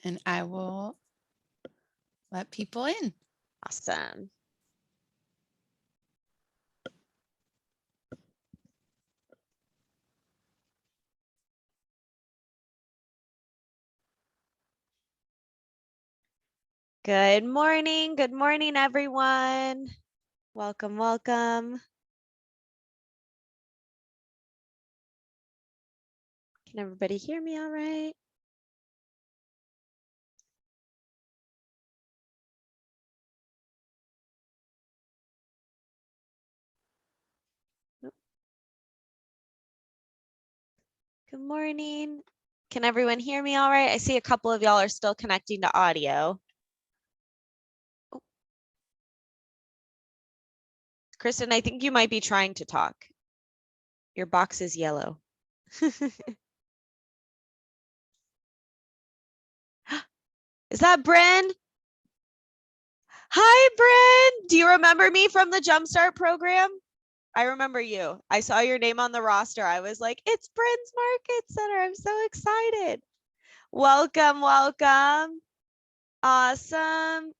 and I will let people in. Awesome. Good morning, everyone. Welcome, welcome. Can everybody hear me all right? Good morning. Can everyone hear me all right? I see a couple of y'all are still connecting to audio. Oh. Kristen, I think you might be trying to talk. Your box is yellow. Is that Bryn? Hi, Bryn. Do you remember me from the Jumpstart program? I remember you. I saw your name on the roster. I was like, it's Bryn's Market Center. I'm so excited. Welcome, welcome. Awesome.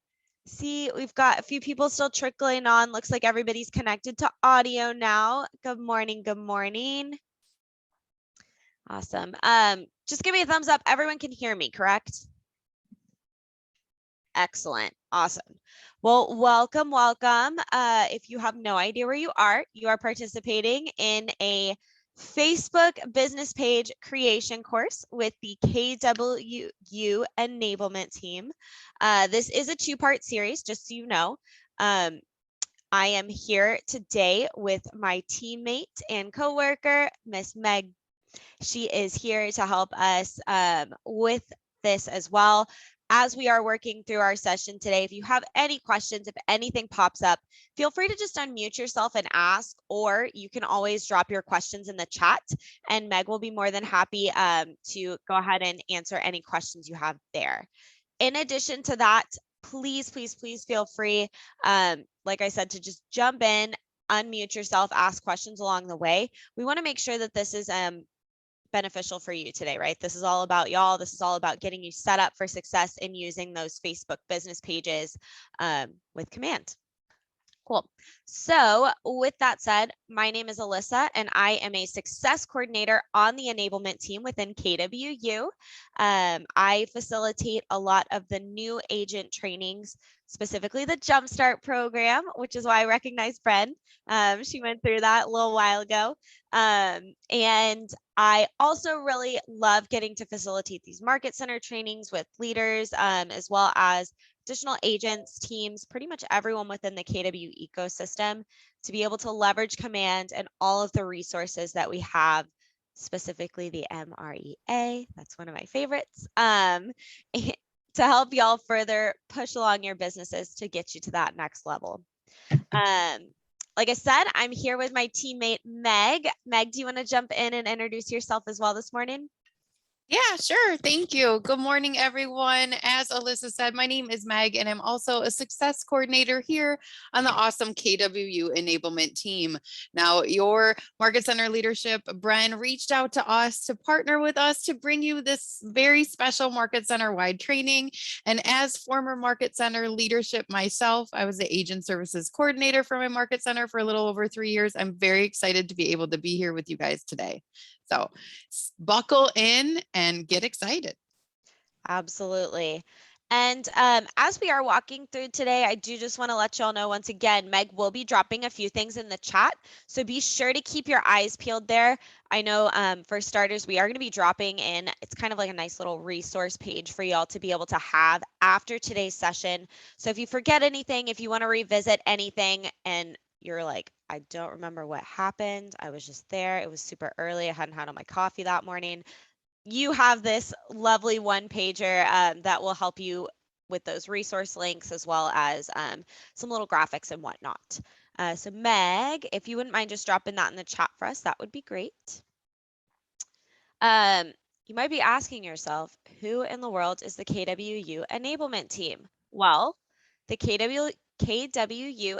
See, we've got a few people still trickling on. Looks like everybody's connected to audio now. Good morning, good morning. Awesome. Just give me a thumbs up. Everyone can hear me, correct? Excellent. Awesome. Well, welcome, welcome. If you have no idea where you are participating in a Facebook business page creation course with the KWWU enablement team. This is a two-part series, just so you know. I am here today with my teammate and coworker, Miss Meg. She is here to help us with this as well. As we are working through our session today, if you have any questions, if anything pops up, feel free to just unmute yourself and ask, or you can always drop your questions in the chat, and Meg will be more than happy to go ahead and answer any questions you have there. In addition to that, please, please, please feel free, like I said, to just jump in, unmute yourself, ask questions along the way. We want to make sure that this is beneficial for you today, right? This is all about y'all. This is all about getting you set up for success in using those Facebook business pages with Command. Cool. So with that said, my name is Alyssa, and I am a success coordinator on the enablement team within KWU. I facilitate a lot of the new agent trainings, specifically the Jumpstart program, which is why I recognize Bren. She went through that a little while ago. And I also really love getting to facilitate these market center trainings with leaders, as well as additional agents, teams, pretty much everyone within the KW ecosystem to be able to leverage Command and all of the resources that we have, specifically the MREA. That's one of my favorites. To help y'all further push along your businesses to get you to that next level. Like I said, I'm here with my teammate, Meg. Meg, do you want to jump in and introduce yourself as well this morning? Yeah, sure. Thank you. Good morning, everyone. As Alyssa said, my name is Meg, and I'm also a success coordinator here on the awesome KWU enablement team. Now, your market center leadership, Bren, reached out to us to partner with us to bring you this very special market center wide training. And as former market center leadership myself, I was the agent services coordinator for my market center for a little over 3 years. I'm very excited to be able to be here with you guys today. So buckle in and get excited. Absolutely. And as we are walking through today, I do just want to let y'all know once again, Meg will be dropping a few things in the chat. So be sure to keep your eyes peeled there. I know for starters, we are going to be dropping in, it's kind of like a nice little resource page for y'all to be able to have after today's session. So if you forget anything, if you want to revisit anything and you're like, I don't remember what happened, I was just there, it was super early, I hadn't had all my coffee that morning, you have this lovely one pager that will help you with those resource links, as well as some little graphics and whatnot. So Meg, if you wouldn't mind just dropping that in the chat for us, that would be great. You might be asking yourself, who in the world is the KWU enablement team? Well, the KWU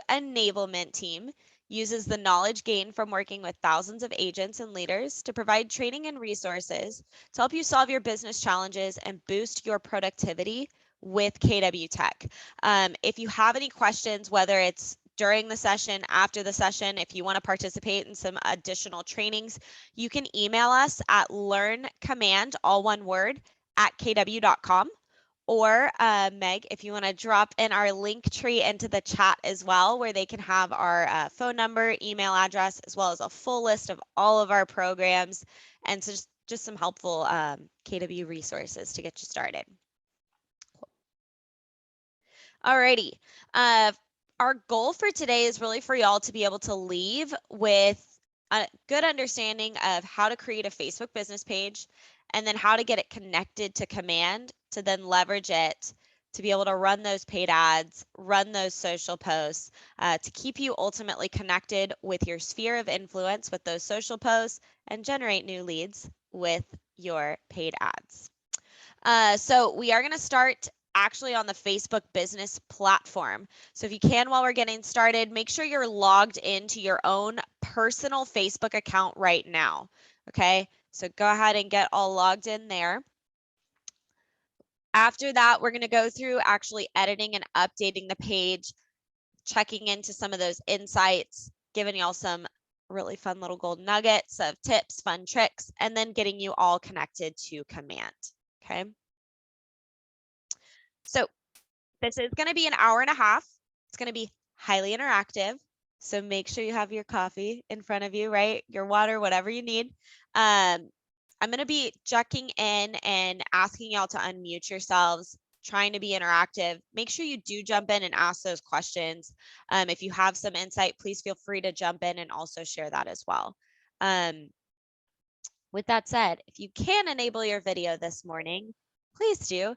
enablement team uses the knowledge gained from working with thousands of agents and leaders to provide training and resources to help you solve your business challenges and boost your productivity with KW Tech. If you have any questions, whether it's during the session, after the session, if you want to participate in some additional trainings, you can email us at learncommand, all one word, at kw.com. Or Meg, if you want to drop in our link tree into the chat as well, where they can have our phone number, email address, as well as a full list of all of our programs and just some helpful KW resources to get you started. Alrighty. Our goal for today is really for y'all to be able to leave with a good understanding of how to create a Facebook business page and then how to get it connected to Command to then leverage it to be able to run those paid ads, run those social posts, to keep you ultimately connected with your sphere of influence with those social posts and generate new leads with your paid ads. So we are going to start actually on the Facebook business platform. So if you can, while we're getting started, make sure you're logged into your own personal Facebook account right now. Okay, so go ahead and get all logged in there. After that, we're going to go through actually editing and updating the page, checking into some of those insights, giving y'all some really fun little gold nuggets of tips, fun tricks, and then getting you all connected to Command. Okay. So this is going to be an hour and a half. It's going to be highly interactive. So make sure you have your coffee in front of you, right? Your water, whatever you need. I'm going to be checking in and asking y'all to unmute yourselves, trying to be interactive. Make sure you do jump in and ask those questions. If you have some insight, please feel free to jump in and also share that as well. With that said, if you can enable your video this morning, please do.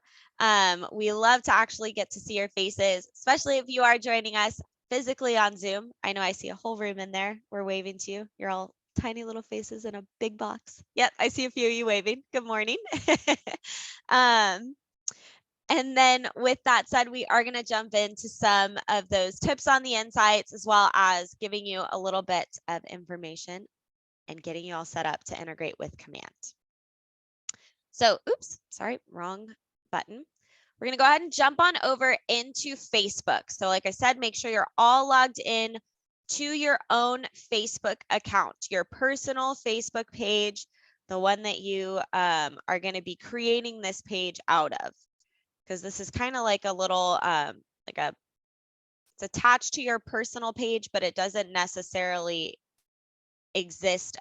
We love to actually get to see your faces, especially if you are joining us physically on Zoom. I know I see a whole room in there. We're waving to you. You're all tiny little faces in a big box. Yep, I see a few of you waving. Good morning. And then with that said, we are going to jump into some of those tips on the insights, as well as giving you a little bit of information and getting you all set up to integrate with Command. So, oops, sorry, wrong button. We're going to go ahead and jump on over into Facebook. So like I said, make sure you're all logged in to your own Facebook account, your personal Facebook page, the one that you are going to be creating this page out of. Because this is kind of like a little, it's attached to your personal page, but it doesn't necessarily exist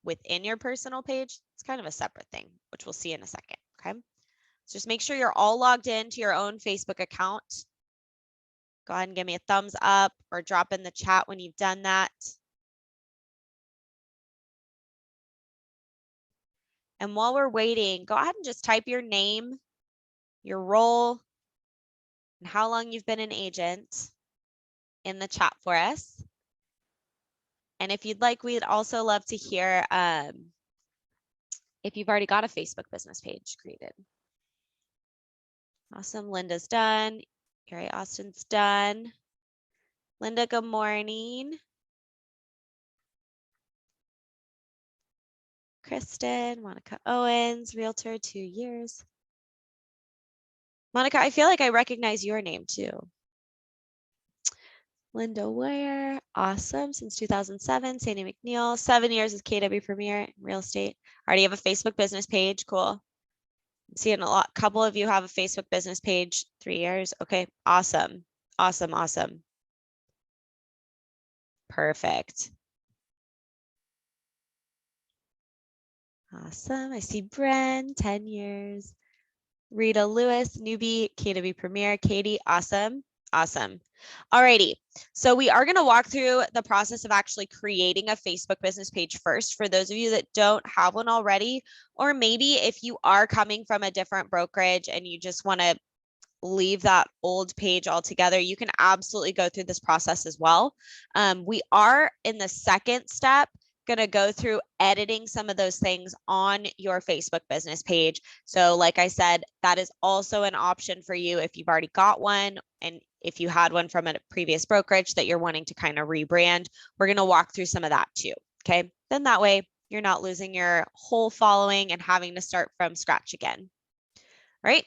within your personal page. It's kind of a separate thing, which we'll see in a second. Okay. So just make sure you're all logged into your own Facebook account. Go ahead and give me a thumbs up or drop in the chat when you've done that. And while we're waiting, go ahead and just type your name, your role, and how long you've been an agent in the chat for us. And if you'd like, we'd also love to hear if you've already got a Facebook business page created. Awesome. Linda's done. Gary Austin's done. Linda, good morning. Kristen, Monica Owens, Realtor, 2 years. Monica, I feel like I recognize your name too. Linda Ware, awesome, since 2007. Sandy McNeil, 7 years as KW Premier in real estate. Already have a Facebook business page, cool. I'm seeing a couple of you have a Facebook business page, 3 years. Okay, awesome, awesome, awesome. Perfect. Awesome, I see Bren, 10 years. Rita Lewis, newbie, KW Premier, Katy, awesome, awesome. Alrighty, so we are gonna walk through the process of actually creating a Facebook business page first for those of you that don't have one already, or maybe if you are coming from a different brokerage and you just wanna leave that old page altogether, you can absolutely go through this process as well. We are in the second step going to go through editing some of those things on your Facebook business page. So like I said, that is also an option for you if you've already got one and if you had one from a previous brokerage that you're wanting to kind of rebrand, we're going to walk through some of that too. Okay. Then that way you're not losing your whole following and having to start from scratch again. Right.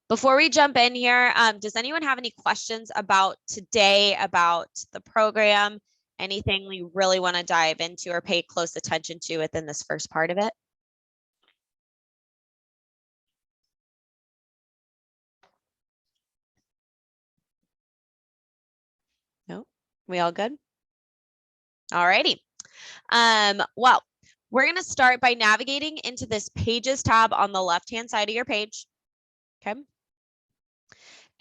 Before we jump in here, does anyone have any questions about today, about the program, anything we really want to dive into or pay close attention to within this first part of it? No, we all good? All righty. Well, we're going to start by navigating into this Pages tab on the left-hand side of your page. Okay.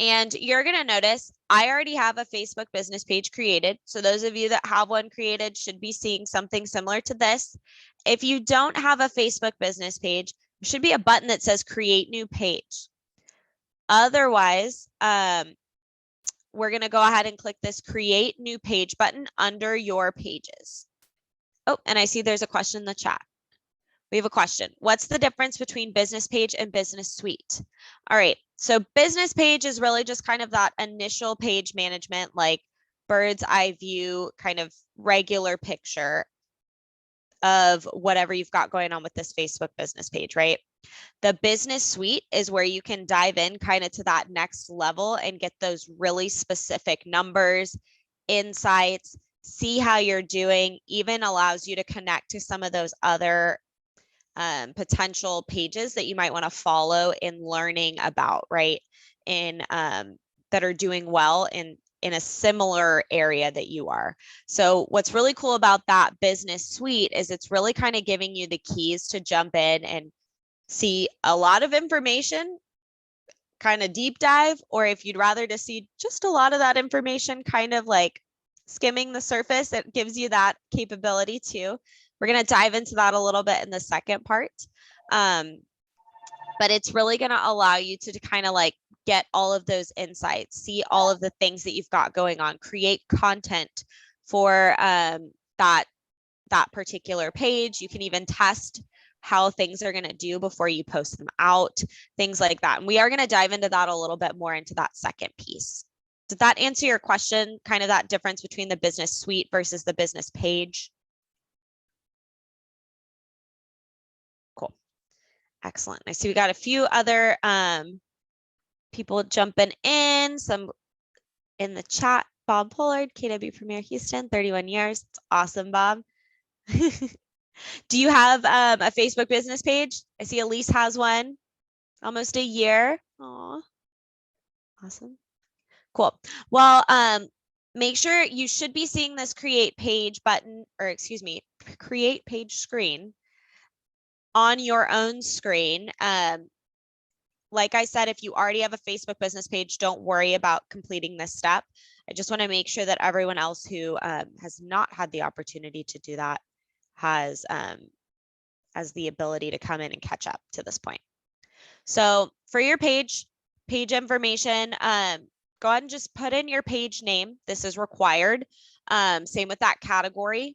And you're going to notice I already have a Facebook business page created. So those of you that have one created should be seeing something similar to this. If you don't have a Facebook business page, there should be a button that says create new page. Otherwise, we're going to go ahead and click this create new page button under your pages. Oh, and I see there's a question in the chat. We have a question. What's the difference between business page and business suite? All right. So business page is really just kind of that initial page management, like bird's eye view, kind of regular picture of whatever you've got going on with this Facebook business page, right? The business suite is where you can dive in kind of to that next level and get those really specific numbers, insights, see how you're doing, even allows you to connect to some of those other potential pages that you might want to follow in learning about, right? In that are doing well in a similar area that you are. So what's really cool about that business suite is it's really kind of giving you the keys to jump in and see a lot of information, kind of deep dive, or if you'd rather to see just a lot of that information kind of like skimming the surface, it gives you that capability too. We're going to dive into that a little bit in the second part. But it's really going to allow you to kind of like get all of those insights, see all of the things that you've got going on, create content for that particular page. You can even test how things are going to do before you post them out, things like that. And we are going to dive into that a little bit more into that second piece. Did that answer your question? Kind of that difference between the business suite versus the business page? Cool. Excellent. I see we got a few other people jumping in, some in the chat. Bob Pollard, KW Premier Houston, 31 years. It's awesome, Bob. Do you have a Facebook business page? I see Elise has one, almost a year. Aw, awesome. Cool. Well, make sure you should be seeing this create page button, or excuse me, create page screen on your own screen. Like I said, if you already have a Facebook business page, don't worry about completing this step. I just want to make sure that everyone else who has not had the opportunity to do that has the ability to come in and catch up to this point. So for your page information, go ahead and just put in your page name. This is required. Same with that category.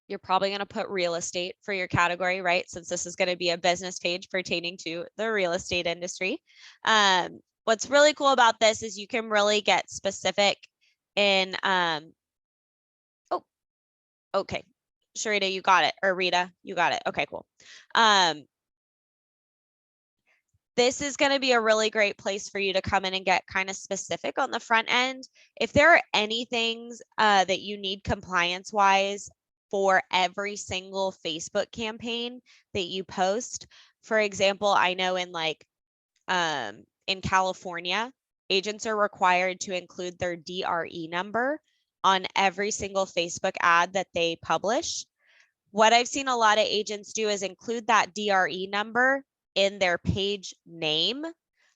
You're probably going to put real estate for your category, right? Since this is going to be a business page pertaining to the real estate industry. What's really cool about this is you can really get specific in, oh, okay. Sharita, you got it. Or Rita, you got it. Okay, cool. This is going to be a really great place for you to come in and get kind of specific on the front end. If there are any things that you need compliance wise for every single Facebook campaign that you post, for example, I know in like in California, agents are required to include their DRE number on every single Facebook ad that they publish. What I've seen a lot of agents do is include that DRE number in their page name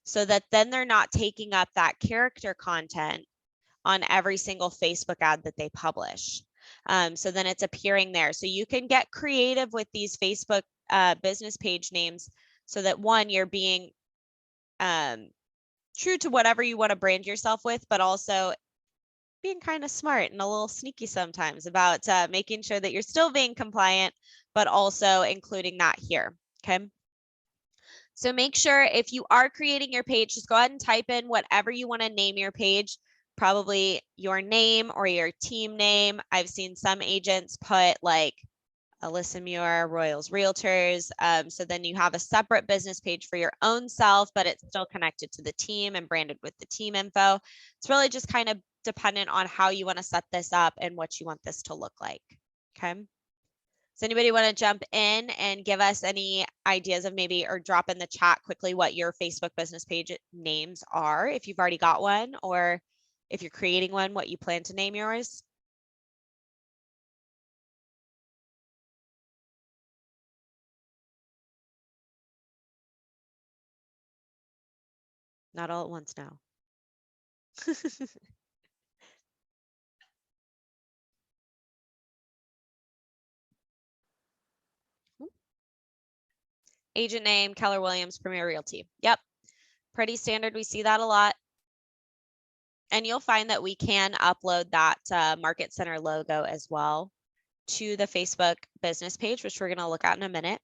so that then they're not taking up that character content on every single Facebook ad that they publish. So then it's appearing there. So you can get creative with these Facebook business page names so that one, you're being true to whatever you want to brand yourself with, but also being kind of smart and a little sneaky sometimes about making sure that you're still being compliant, but also including that here. Okay. So make sure if you are creating your page, just go ahead and type in whatever you want to name your page, probably your name or your team name. I've seen some agents put like Alyssa Muir, Royals Realtors. So then you have a separate business page for your own self, but it's still connected to the team and branded with the team info. It's really just kind of dependent on how you want to set this up and what you want this to look like. Okay. Does anybody want to jump in and give us any ideas of maybe, or drop in the chat quickly what your Facebook business page names are, if you've already got one, or if you're creating one, what you plan to name yours? Not all at once now. Agent name, Keller Williams, Premier Realty. Yep, pretty standard. We see that a lot. And you'll find that we can upload that Market Center logo as well to the Facebook business page, which we're going to look at in a minute.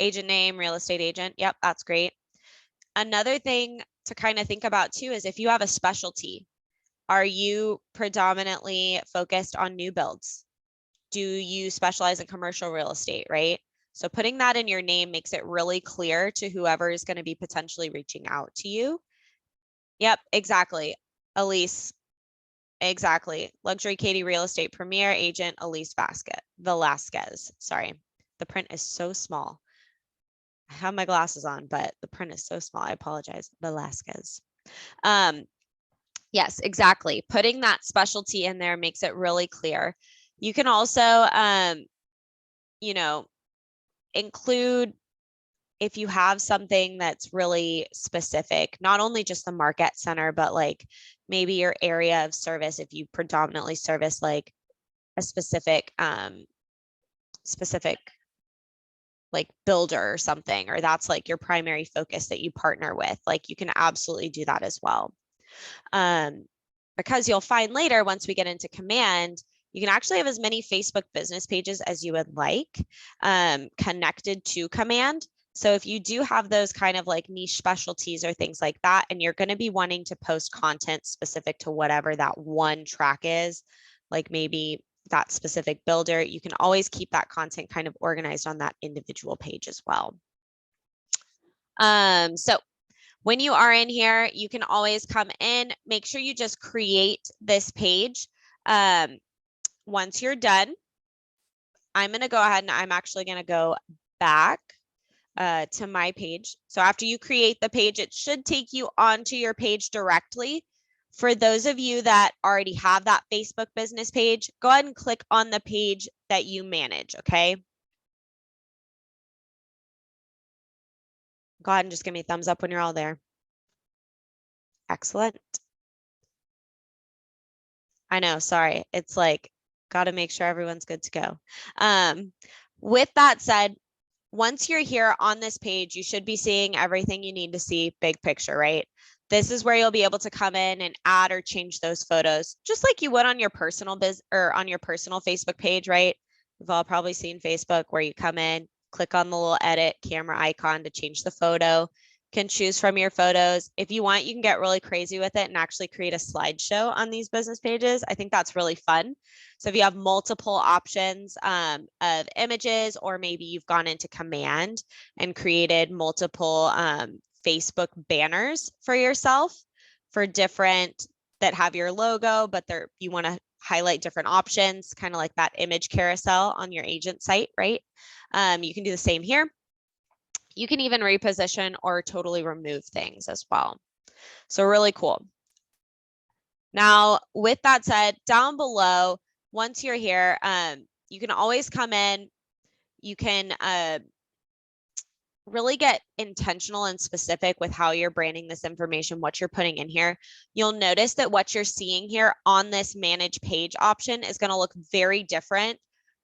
Agent name, real estate agent. Yep, that's great. Another thing to kind of think about too is if you have a specialty, are you predominantly focused on new builds? Do you specialize in commercial real estate, right? So putting that in your name makes it really clear to whoever is going to be potentially reaching out to you. Yep, exactly. Elise, exactly. Luxury Katy Real Estate Premier Agent Elise Velasquez. Sorry, the print is so small. I have my glasses on, but the print is so small. I apologize. Velasquez. Yes, exactly. Putting that specialty in there makes it really clear. You can also, you know, include, if you have something that's really specific, not only just the market center, but like maybe your area of service, if you predominantly service like a specific like builder or something, or that's like your primary focus that you partner with, like you can absolutely do that as well. Because you'll find later, once we get into command, you can actually have as many Facebook business pages as you would like connected to command. So if you do have those kind of like niche specialties or things like that, and you're going to be wanting to post content specific to whatever that one track is, like maybe that specific builder, you can always keep that content kind of organized on that individual page as well. So when you are in here, you can always come in, make sure you just create this page. Once you're done, I'm going to go ahead and I'm actually going to go back to my page. So after you create the page, it should take you onto your page directly. For those of you that already have that Facebook business page, go ahead and click on the page that you manage, okay? Go ahead and just give me a thumbs up when you're all there. Excellent. I know, sorry. It's like, got to make sure everyone's good to go. With that said, once you're here on this page, you should be seeing everything you need to see big picture, right? This is where you'll be able to come in and add or change those photos, just like you would on your personal on your personal Facebook page, right? We've all probably seen Facebook where you come in, click on the little edit camera icon to change the photo, can choose from your photos. If you want, you can get really crazy with it and actually create a slideshow on these business pages. I think that's really fun. So if you have multiple options of images, or maybe you've gone into command and created multiple Facebook banners for yourself for different that have your logo, but you want to highlight different options, kind of like that image carousel on your agent site, right? You can do the same here. You can even reposition or totally remove things as well. So really cool. Now, with that said, down below, once you're here, you can always come in. You can really get intentional and specific with how you're branding this information, what you're putting in here. You'll notice that what you're seeing here on this manage page option is going to look very different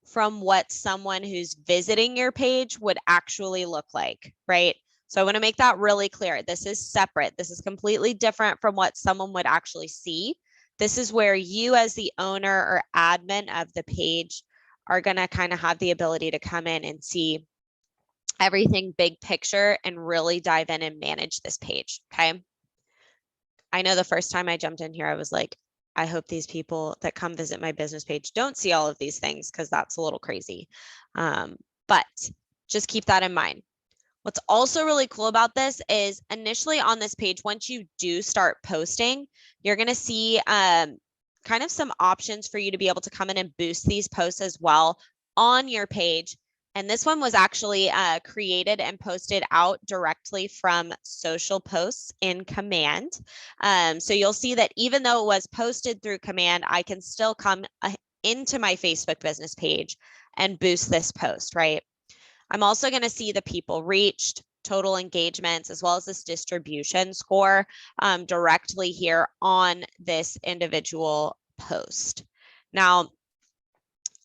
from what someone who's visiting your page would actually look like, right? So I want to make that really clear. This is separate. This is completely different from what someone would actually see. This is where you as the owner or admin of the page are going to kind of have the ability to come in and see everything big picture and really dive in and manage this page. Okay. I know the first time I jumped in here, I was like, I hope these people that come visit my business page don't see all of these things because that's a little crazy. But just keep that in mind. What's also really cool about this is initially on this page, once you do start posting, you're going to see kind of some options for you to be able to come in and boost these posts as well on your page. And this one was actually created and posted out directly from social posts in Command. So you'll see that even though it was posted through Command, I can still come into my Facebook business page and boost this post, right? I'm also going to see the people reached, total engagements, as well as this distribution score directly here on this individual post. Now,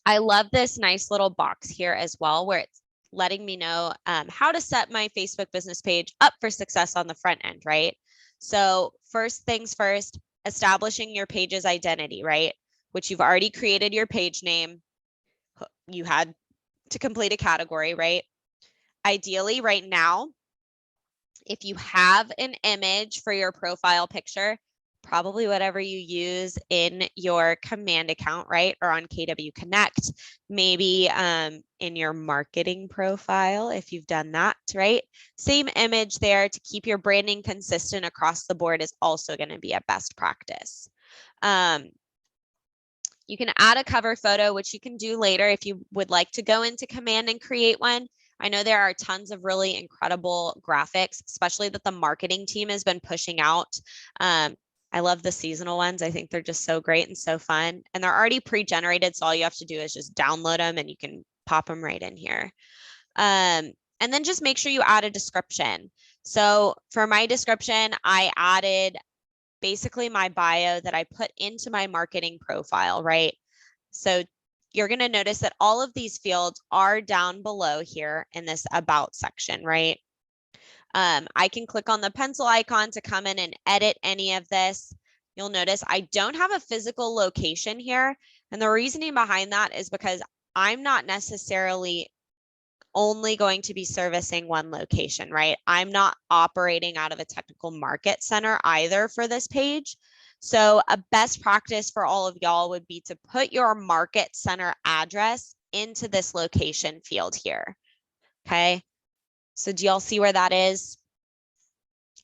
I love this nice little box here as well, where it's letting me know how to set my Facebook business page up for success on the front end, right? So first things first, establishing your page's identity, right? Which you've already created your page name. You had to complete a category, right? Ideally, right now, if you have an image for your profile picture, probably whatever you use in your Command account, right? Or on KW Connect, maybe in your marketing profile, if you've done that, right? Same image there to keep your branding consistent across the board is also going to be a best practice. You can add a cover photo, which you can do later if you would like to go into Command and create one. I know there are tons of really incredible graphics, especially that the marketing team has been pushing out. I love the seasonal ones. I think they're just so great and so fun. And they're already pre-generated, so all you have to do is just download them and you can pop them right in here. And then just make sure you add a description. So for my description, I added basically my bio that I put into my marketing profile, right? So you're going to notice that all of these fields are down below here in this about section, right? I can click on the pencil icon to come in and edit any of this. You'll notice I don't have a physical location here. And the reasoning behind that is because I'm not necessarily only going to be servicing one location, right? I'm not operating out of a technical market center either for this page. So a best practice for all of y'all would be to put your market center address into this location field here. Okay. So do y'all see where that is?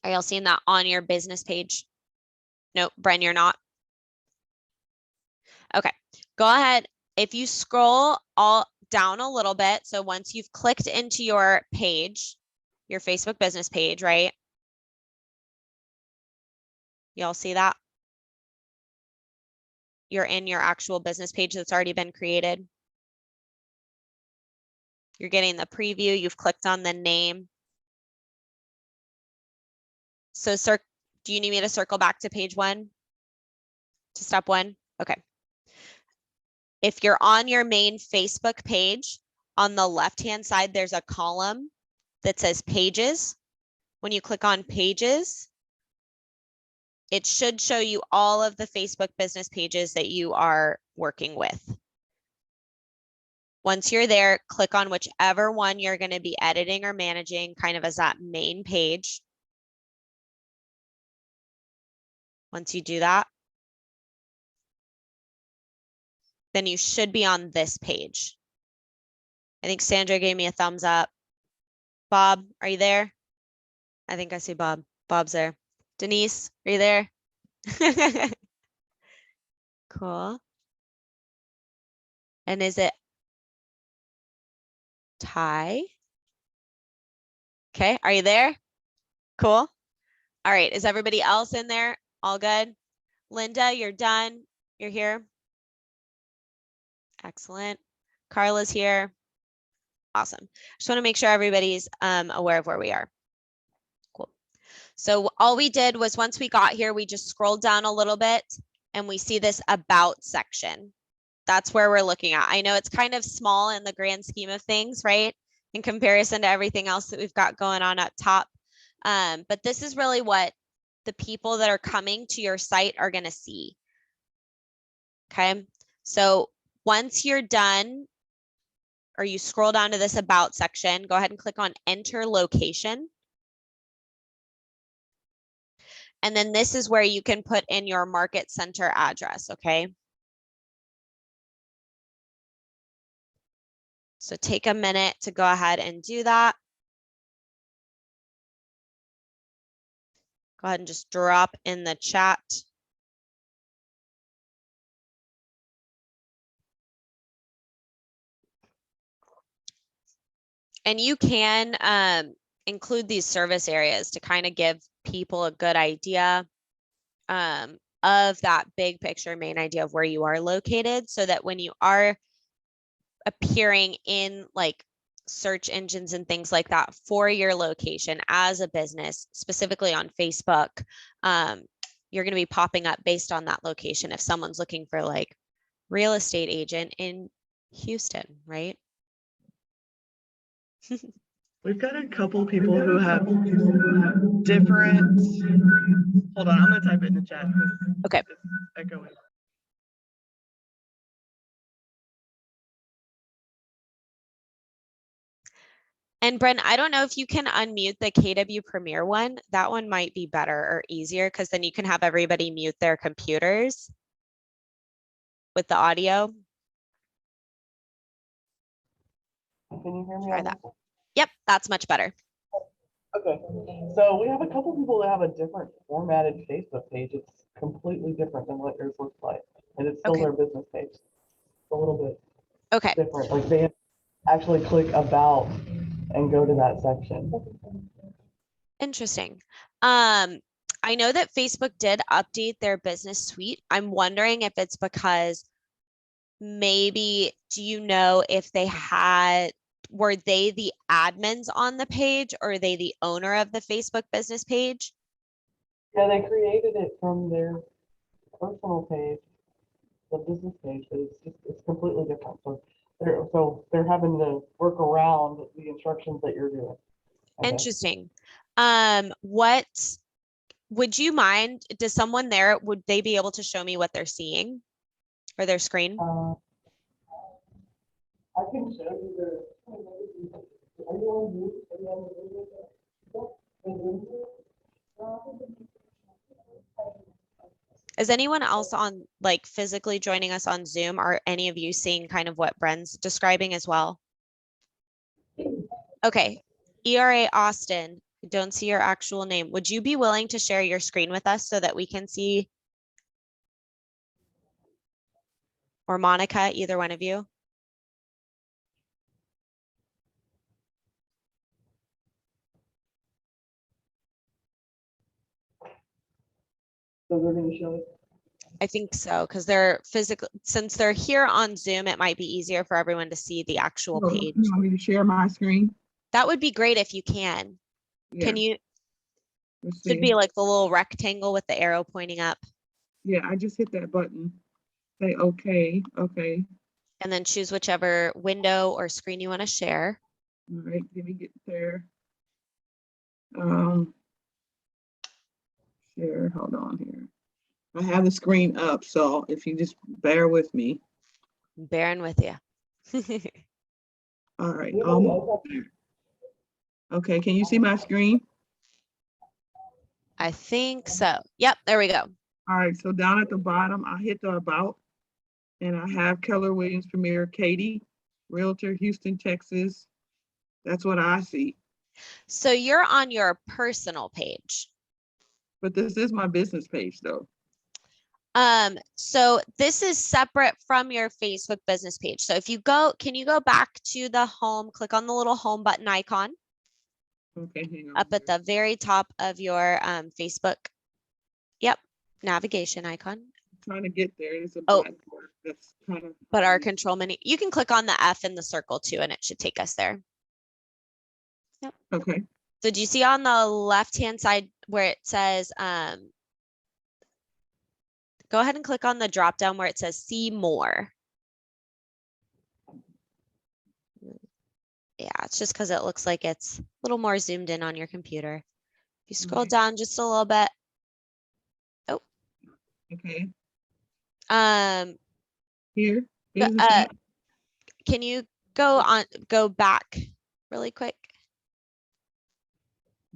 Are y'all seeing that on your business page? Nope, Bren, you're not. Okay, go ahead. If you scroll all down a little bit, so once you've clicked into your page, your Facebook business page, right? Y'all see that? You're in your actual business page that's already been created. You're getting the preview. You've clicked on the name. So do you need me to circle back to page 1? To step 1? Okay. If you're on your main Facebook page, on the left-hand side, there's a column that says pages. When you click on pages, it should show you all of the Facebook business pages that you are working with. Once you're there, click on whichever one you're going to be editing or managing kind of as that main page. Once you do that, then you should be on this page. I think Sandra gave me a thumbs up. Bob, are you there? I think I see Bob. Bob's there. Denise, are you there? Cool. And is it Ty? Okay, are you there? Cool. All right, is everybody else in there? All good? Linda, you're done. You're here. Excellent. Carla's here. Awesome. Just want to make sure everybody's aware of where we are. Cool. So all we did was once we got here, we just scrolled down a little bit and we see this about section. That's where we're looking at. I know it's kind of small in the grand scheme of things, right? In comparison to everything else that we've got going on up top. But this is really what the people that are coming to your site are going to see. Okay. So once you're done, or you scroll down to this about section, go ahead and click on enter location. And then this is where you can put in your market center address, okay? So take a minute to go ahead and do that. Go ahead and just drop in the chat. And you can include these service areas to kind of give people a good idea of that big picture main idea of where you are located, so that when you are appearing in like search engines and things like that for your location as a business, specifically on Facebook, you're going to be popping up based on that location if someone's looking for like real estate agent in Houston, right? We've got a couple people who have different, hold on, I'm gonna type it in the chat. Okay. It's echoing. And Bren, I don't know if you can unmute the KW Premiere one. That one might be better or easier, because then you can have everybody mute their computers with the audio. Can you hear me? Try that. Yep, that's much better. Okay, so we have a couple people that have a different formatted Facebook page. It's completely different than what yours looks like, and it's still Okay. their business page. It's a little bit Okay. different. Like they actually click about and go to that section. Interesting. I know that Facebook did update their business suite. I'm wondering if it's because maybe, do you know if they had, were they the admins on the page, or are they the owner of the Facebook business page? Yeah, they created it from their personal page, the business page, but it's completely different. So they're having to work around the instructions that you're doing. Okay. Interesting. What would you mind, does someone there, would they be able to show me what they're seeing or their screen? I can show you the. Are you on mute? Are you on the video? Is anyone else on, like, physically joining us on Zoom? Are any of you seeing kind of what Bren's describing as well? Okay, ERA Austin, don't see your actual name. Would you be willing to share your screen with us so that we can see? Or Monica, either one of you? So they're gonna show it. I think so, because they're physical, since they're here on Zoom, it might be easier for everyone to see the actual page. You want me to share my screen? That would be great if you can. Yeah, Can you, let's should see. be like the little rectangle with the arrow pointing up, Yeah, I just hit that button. Say okay, okay. and then choose whichever window or screen you want to share. All right, let me get there. Share, hold on here. I have the screen up, so if you just bear with me. I'm bearing with you. All right, almost there. Okay, can you see my screen? I think so. Yep, there we go. All right, so down at the bottom, I hit the about, and I have Keller Williams Premier Katy, Realtor, Houston, Texas. That's what I see. So you're on your personal page. But this is my business page though. So this is separate from your Facebook business page. So if you go, can you go back to the home, click on the little home button icon Okay, hang on. up at the very top of your Facebook. Yep, navigation icon. I'm trying to get there. It's a Oh. black part. That's kind of. But our control menu, you can click on the F in the circle too, and it should take us there. Yep. Okay. So do you see on the left-hand side where it says, go ahead and click on the drop down where it says see more. Yeah, it's just because it looks like it's a little more zoomed in on your computer. If you scroll Okay. down just a little bit. Oh. Okay. Um, Here. Here's the thing. can you go back really quick.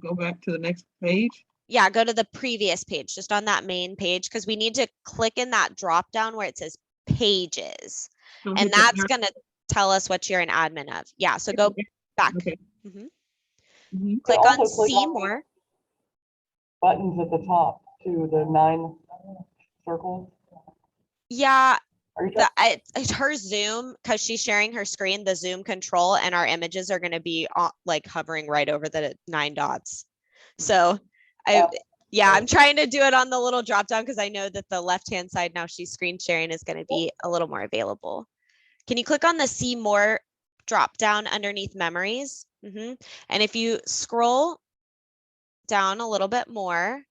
Go back to the next page. Yeah, go to the previous page, just on that main page, because we need to click in that drop down where it says pages. So And hit the that's back- gonna tell us what you're an admin of. Yeah, so go back. Okay. Mhm. Mhm. Click also on click see on the more. Buttons at the top to the 9 circles. Yeah, Are you trying? it's her Zoom, because she's sharing her screen, the Zoom control, and our images are gonna be like hovering right over the 9 dots. So I'm trying to do it on the little drop down because I know that the left-hand side now she's screen sharing is going to be a little more available. Can you click on the see more drop down underneath memories? And if you scroll down a little bit more,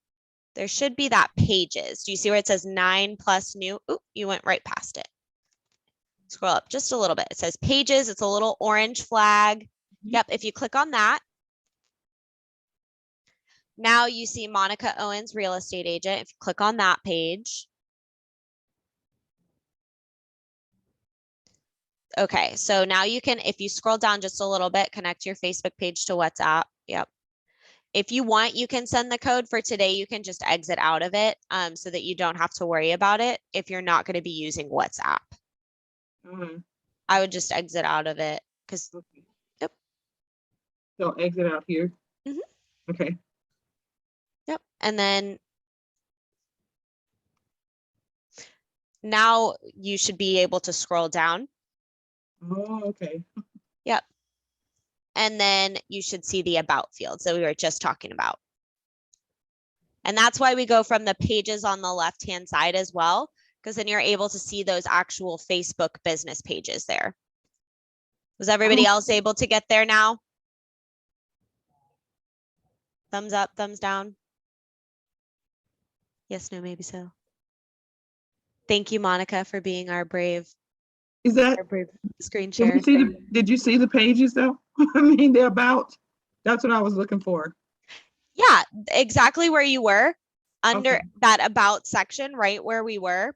there should be that pages. Do you see where it says 9 plus new? Oop, you went right past it. Scroll up just a little bit. It says pages. It's a little orange flag. Yep. If you click on that, now you see Monica Owens, real estate agent. If you click on that page. Okay, so now you can, if you scroll down just a little bit, connect your Facebook page to WhatsApp. Yep. If you want, you can send the code for today. You can just exit out of it so that you don't have to worry about it if you're not going to be using WhatsApp. I would just exit out of it because. Okay. Yep. So exit out here. Okay. Yep. And then now you should be able to scroll down. Oh, okay. Yep. And then you should see the about fields that we were just talking about. And that's why we go from the pages on the left-hand side as well, because then you're able to see those actual Facebook business pages there. Was everybody else able to get there now? Thumbs up, thumbs down. Yes, no, maybe so. Thank you, Monica, for being our brave screen share. Did you see the pages though? I mean, they're about, that's what I was looking for. Yeah, exactly where you were under Okay. that about section, right where we were.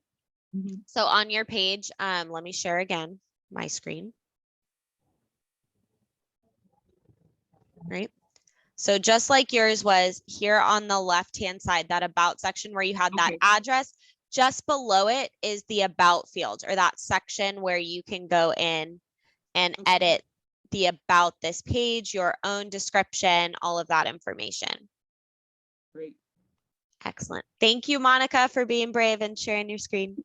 Mhm. So on your page, let me share again my screen. Right. So just like yours was here on the left-hand side, that about section where you had that address, just below it is the about field, or that section where you can go in and edit the about this page, your own description, all of that information. Great. Excellent. Thank you, Monica, for being brave and sharing your screen.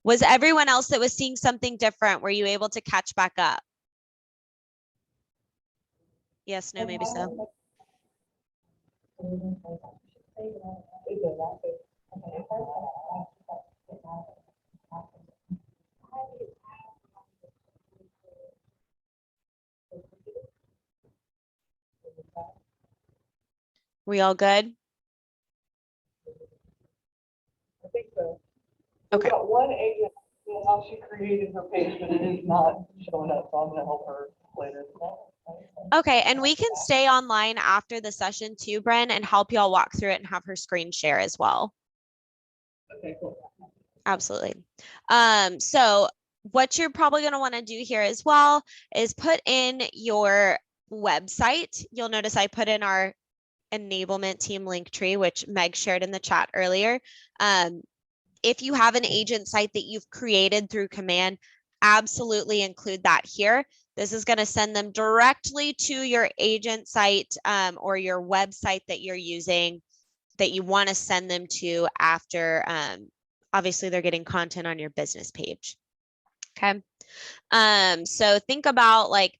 Was everyone else that was seeing something different, were you able to catch back up? Yes, no, maybe so. We all good? I think so. Okay. We've got one agent, how she created her page, but it is not showing up, so I'm gonna help her later. Okay, and we can stay online after the session too, Bren, and help y'all walk through it and have her screen share as well. Okay, cool. Absolutely. So what you're probably going to want to do here as well is put in your website. You'll notice I put in our enablement team link tree, which Meg shared in the chat earlier. If you have an agent site that you've created through command, absolutely include that here. This is going to send them directly to your agent site or your website that you're using that you want to send them to after, obviously they're getting content on your business page. Okay. So think about like,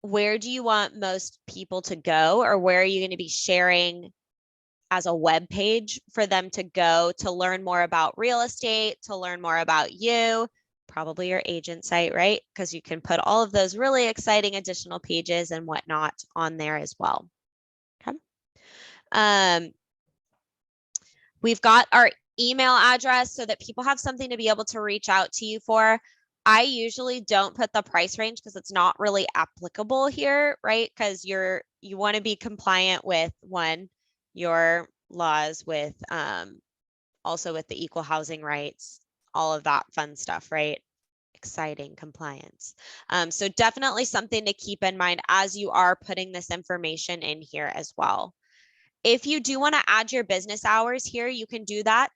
where do you want most people to go, or where are you going to be sharing as a web page for them to go to learn more about real estate, to learn more about you, probably your agent site, right? Because you can put all of those really exciting additional pages and whatnot on there as well. Okay. We've got our email address so that people have something to be able to reach out to you for. I usually don't put the price range because it's not really applicable here, right? Because you want to be compliant with your laws, with also with the equal housing rights, all of that fun stuff, right? exciting compliance. So definitely something to keep in mind as you are putting this information in here as well. If you do want to add your business hours here, you can do that.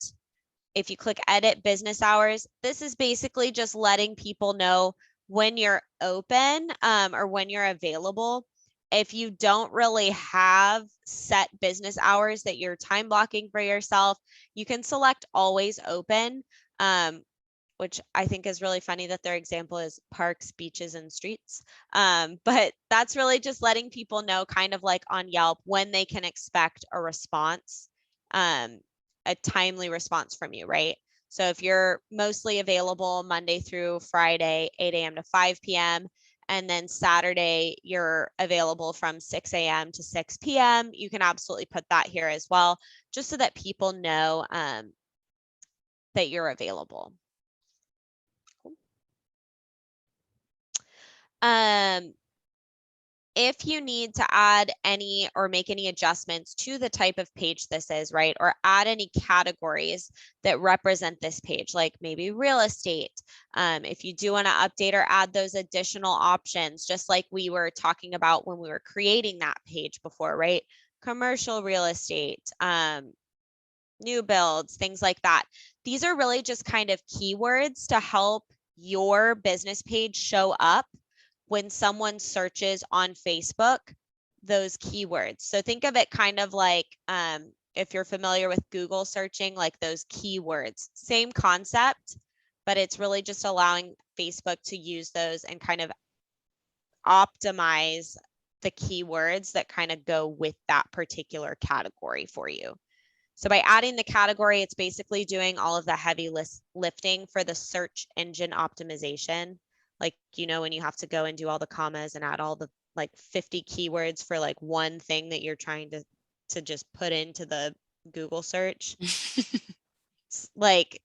If you click edit business hours, this is basically just letting people know when you're open or when you're available. If you don't really have set business hours that you're time blocking for yourself, you can select always open, which I think is really funny that their example is parks, beaches, and streets. But that's really just letting people know, kind of like on Yelp, when they can expect a response, a timely response from you, right? So if you're mostly available Monday through Friday, 8 a.m. to 5 p.m., and then Saturday, you're available from 6 a.m. to 6 p.m., you can absolutely put that here as well, just so that people know that you're available. If you need to add any or make any adjustments to the type of page this is, right, or add any categories that represent this page, like maybe real estate, if you do want to update or add those additional options, just like we were talking about when we were creating that page before, right? Commercial real estate, new builds, things like that. These are really just kind of keywords to help your business page show up when someone searches on Facebook, those keywords. So think of it kind of like if you're familiar with Google searching, like those keywords, same concept, but it's really just allowing Facebook to use those and kind of optimize the keywords that kind of go with that particular category for you. So by adding the category, it's basically doing all of the heavy lifting for the search engine optimization. Like, you know, when you have to go and do all the commas and add all the like 50 keywords for like one thing that you're trying to just put into the Google search. Like,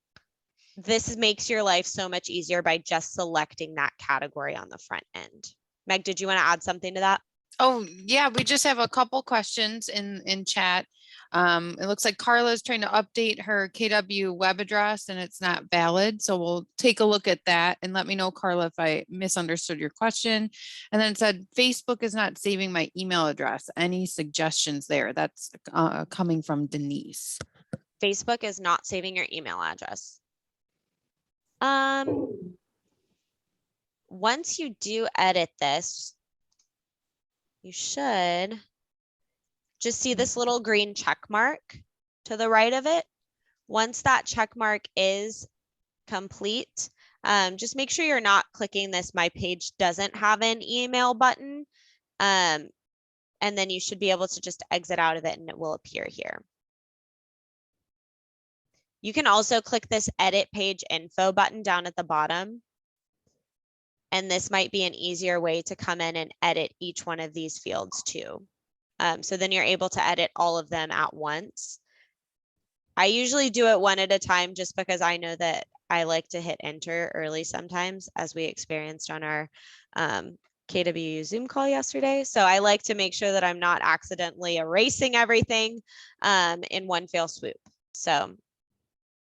this makes your life so much easier by just selecting that category on the front end. Meg, did you want to add something to that? Oh, yeah, we just have a couple questions in chat. It looks like Carla is trying to update her KW web address and it's not valid. So we'll take a look at that and let me know, Carla, if I misunderstood your question. And then it said, Facebook is not saving my email address. Any suggestions there? That's coming from Denise. Facebook is not saving your email address. Once you do edit this, you should just see this little green check mark to the right of it. Once that check mark is complete, just make sure you're not clicking this "My page doesn't have an email" button. And then you should be able to just exit out of it and it will appear here. You can also click this edit page info button down at the bottom. And this might be an easier way to come in and edit each one of these fields too. So then you're able to edit all of them at once. I usually do it one at a time just because I know that I like to hit enter early sometimes, as we experienced on our KWWU Zoom call yesterday. So I like to make sure that I'm not accidentally erasing everything in one fell swoop. So,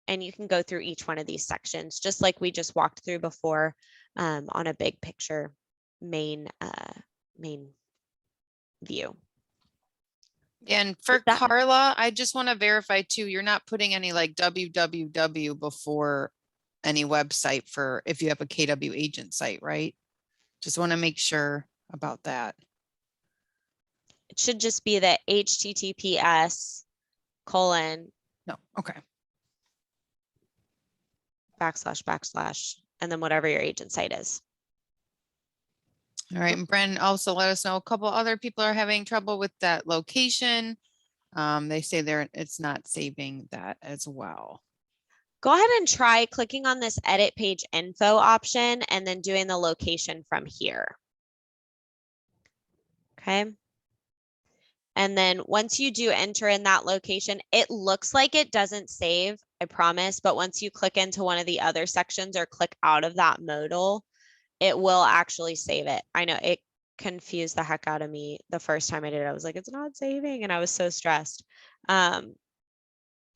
and you can go through each one of these sections, just like we just walked through before on a big picture main view. And for Carla, I just want to verify too, you're not putting any like www before any website for if you have a KW agent site, right? Just want to make sure about that. It should just be the https:// No, okay. // and then whatever your agent site is. All right, and Bren also let us know a couple other people are having trouble with that location. They say it's not saving that as well. Go ahead and try clicking on this edit page info option and then doing the location from here. Okay. And then once you do enter in that location, it looks like it doesn't save, I promise, but once you click into one of the other sections or click out of that modal, it will actually save it. I know it confused the heck out of me the first time I did it. I was like, it's not saving, and I was so stressed.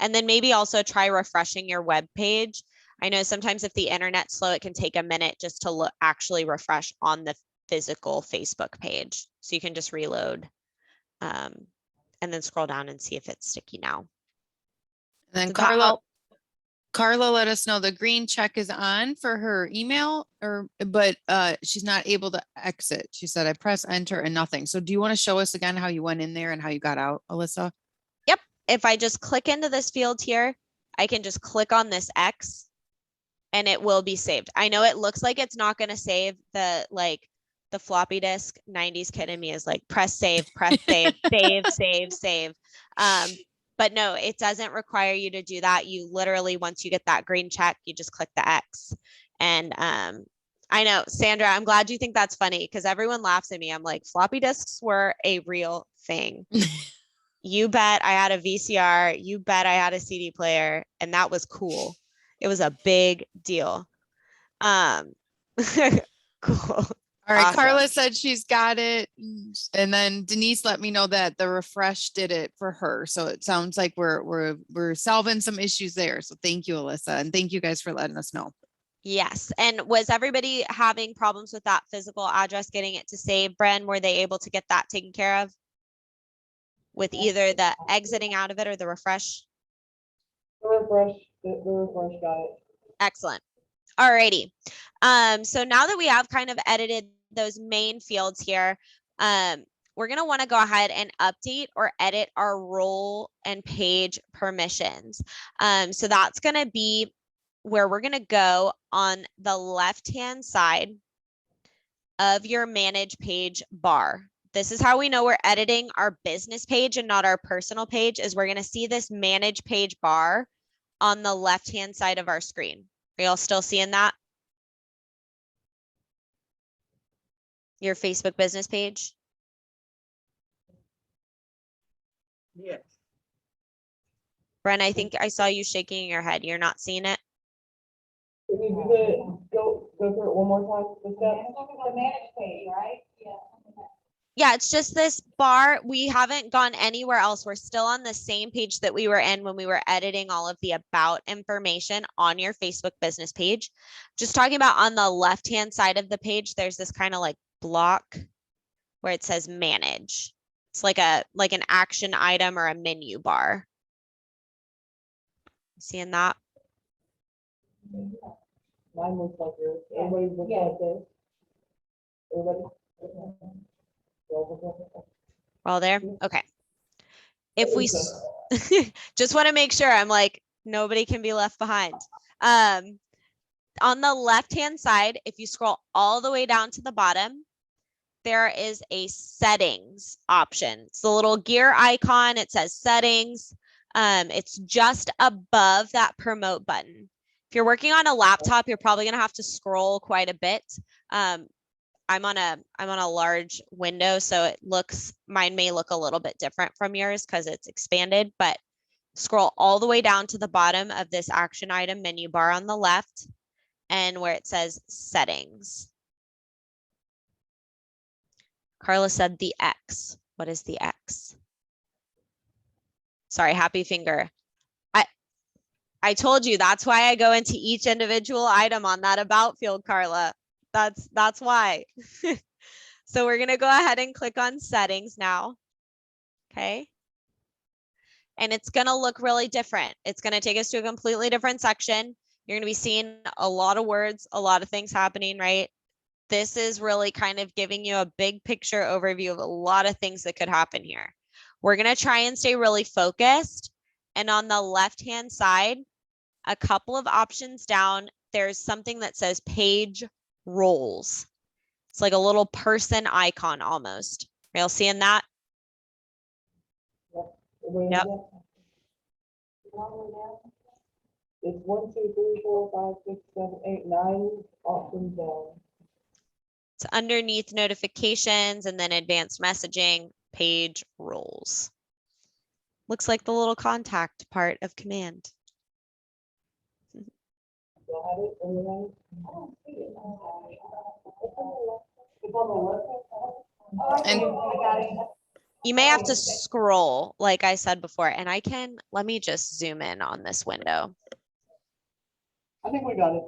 And then maybe also try refreshing your web page. I know sometimes if the internet's slow, it can take a minute just to actually refresh on the physical Facebook page. So you can just reload and then scroll down and see if it's sticky now. And then Did that Carla, help? Carla let us know the green check is on for her email, but she's not able to exit. She said, I press enter and nothing. So do you want to show us again how you went in there and how you got out, Alyssa? Yep. If I just click into this field here, I can just click on this X and it will be saved. I know it looks like it's not going to save the floppy disk 90s kid in me is like press save, save. But no, it doesn't require you to do that. You literally, once you get that green check, you just click the X. And I know, Sandra, I'm glad you think that's funny because everyone laughs at me. I'm like, floppy disks were a real thing. You bet I had a VCR. You bet I had a CD player. And that was cool. It was a big deal. Cool. All right, Awesome. Carla said she's got it. And then Denise let me know that the refresh did it for her. So it sounds like we're solving some issues there. So thank you, Alyssa. And thank you guys for letting us know. Yes. And was everybody having problems with that physical address, getting it to save? Bren, were they able to get that taken care of with either the exiting out of it or the refresh? The refresh got it. Excellent. All righty. So now that we have kind of edited those main fields here, we're going to want to go ahead and update or edit our role and page permissions. So that's going to be where we're going to go on the left-hand side of your manage page bar. This is how we know we're editing our business page and not our personal page, is we're going to see this manage page bar on the left-hand side of our screen. Are y'all still seeing that? Your Facebook business page? Yes. Bren, I think I saw you shaking your head. You're not seeing it? Can you go through it one more time? The steps? The manage page, right? Yeah. Yeah, it's just this bar. We haven't gone anywhere else. We're still on the same page that we were in when we were editing all of the about information on your Facebook business page. Just talking about on the left-hand side of the page, there's this kind of like block where it says manage. It's like an action item or a menu bar. Seeing that? Mine looks like yours. Everybody's looks like this. Everybody? All there? Okay. If we just want to make sure, I'm like, nobody can be left behind. On the left-hand side, if you scroll all the way down to the bottom, there is a settings option. It's the little gear icon. It says settings. It's just above that promote button. If you're working on a laptop, you're probably going to have to scroll quite a bit. I'm on a large window, so mine may look a little bit different from yours because it's expanded, but scroll all the way down to the bottom of this action item menu bar on the left and where it says settings. Carla said the X. What is the X? Sorry, happy finger. I told you that's why I go into each individual item on that about field, Carla. That's why. So we're going to go ahead and click on settings now. Okay. And it's going to look really different. It's going to take us to a completely different section. You're going to be seeing a lot of words, a lot of things happening, right? This is really kind of giving you a big picture overview of a lot of things that could happen here. We're going to try and stay really focused. And on the left-hand side, a couple of options down, there's something that says page roles. It's like a little person icon almost. Are y'all seeing that? Yep. It's 1, 2, 3, 4, 5, 6, 7, 8, 9 options down. It's underneath notifications and then advanced messaging, page roles. Looks like the little contact part of command. And you may have to scroll, like I said before, and let me just zoom in on this window. I think we got it.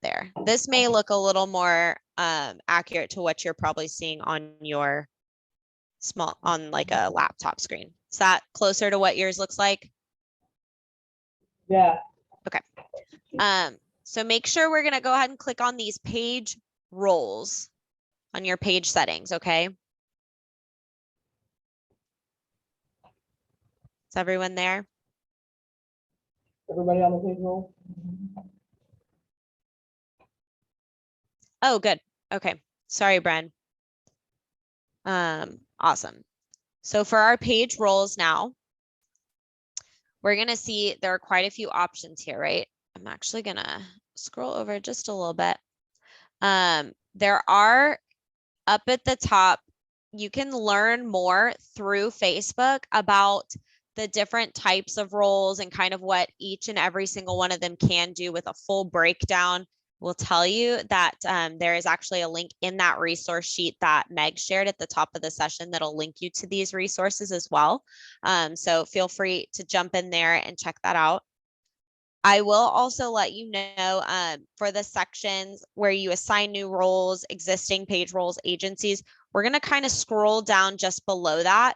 There. This may look a little more accurate to what you're probably seeing on your on like a laptop screen. Is that closer to what yours looks like? Yeah. So make sure we're going to go ahead and click on these page roles on your page settings, okay? Is everyone there? Everybody on the page roll? Oh, good. Okay. Sorry, Bren. Awesome. So for our page roles now, we're going to see there are quite a few options here, right? I'm actually going to scroll over just a little bit. There are up at the top, you can learn more through Facebook about the different types of roles and kind of what each and every single one of them can do with a full breakdown. We'll tell you that there is actually a link in that resource sheet that Meg shared at the top of the session that'll link you to these resources as well. So feel free to jump in there and check that out. I will also let you know for the sections where you assign new roles, existing page roles, agencies, we're going to kind of scroll down just below that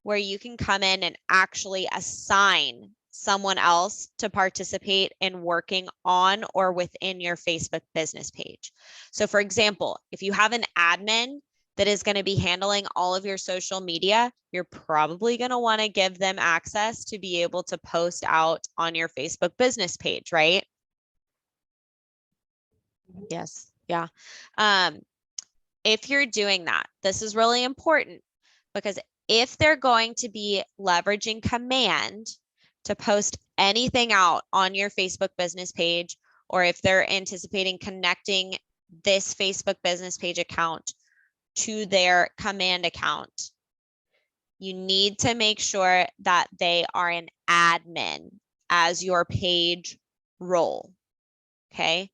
where you can come in and actually assign someone else to participate in working on or within your Facebook business page. So for example, if you have an admin that is going to be handling all of your social media, you're probably going to want to give them access to be able to post out on your Facebook business page, right? Yes. Yeah. If you're doing that, this is really important because if they're going to be leveraging command to post anything out on your Facebook business page, or if they're anticipating connecting this Facebook business page account to their command account, you need to make sure that they are an admin as your page role. Okay.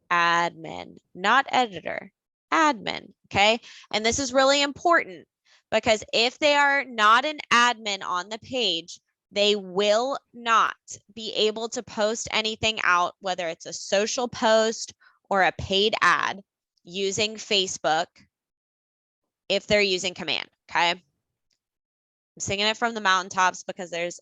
Admin, not editor, admin. Okay. And this is really important because if they are not an admin on the page, they will not be able to post anything out, whether it's a social post or a paid ad using Facebook if they're using command. Okay. I'm singing it from the mountaintops because there's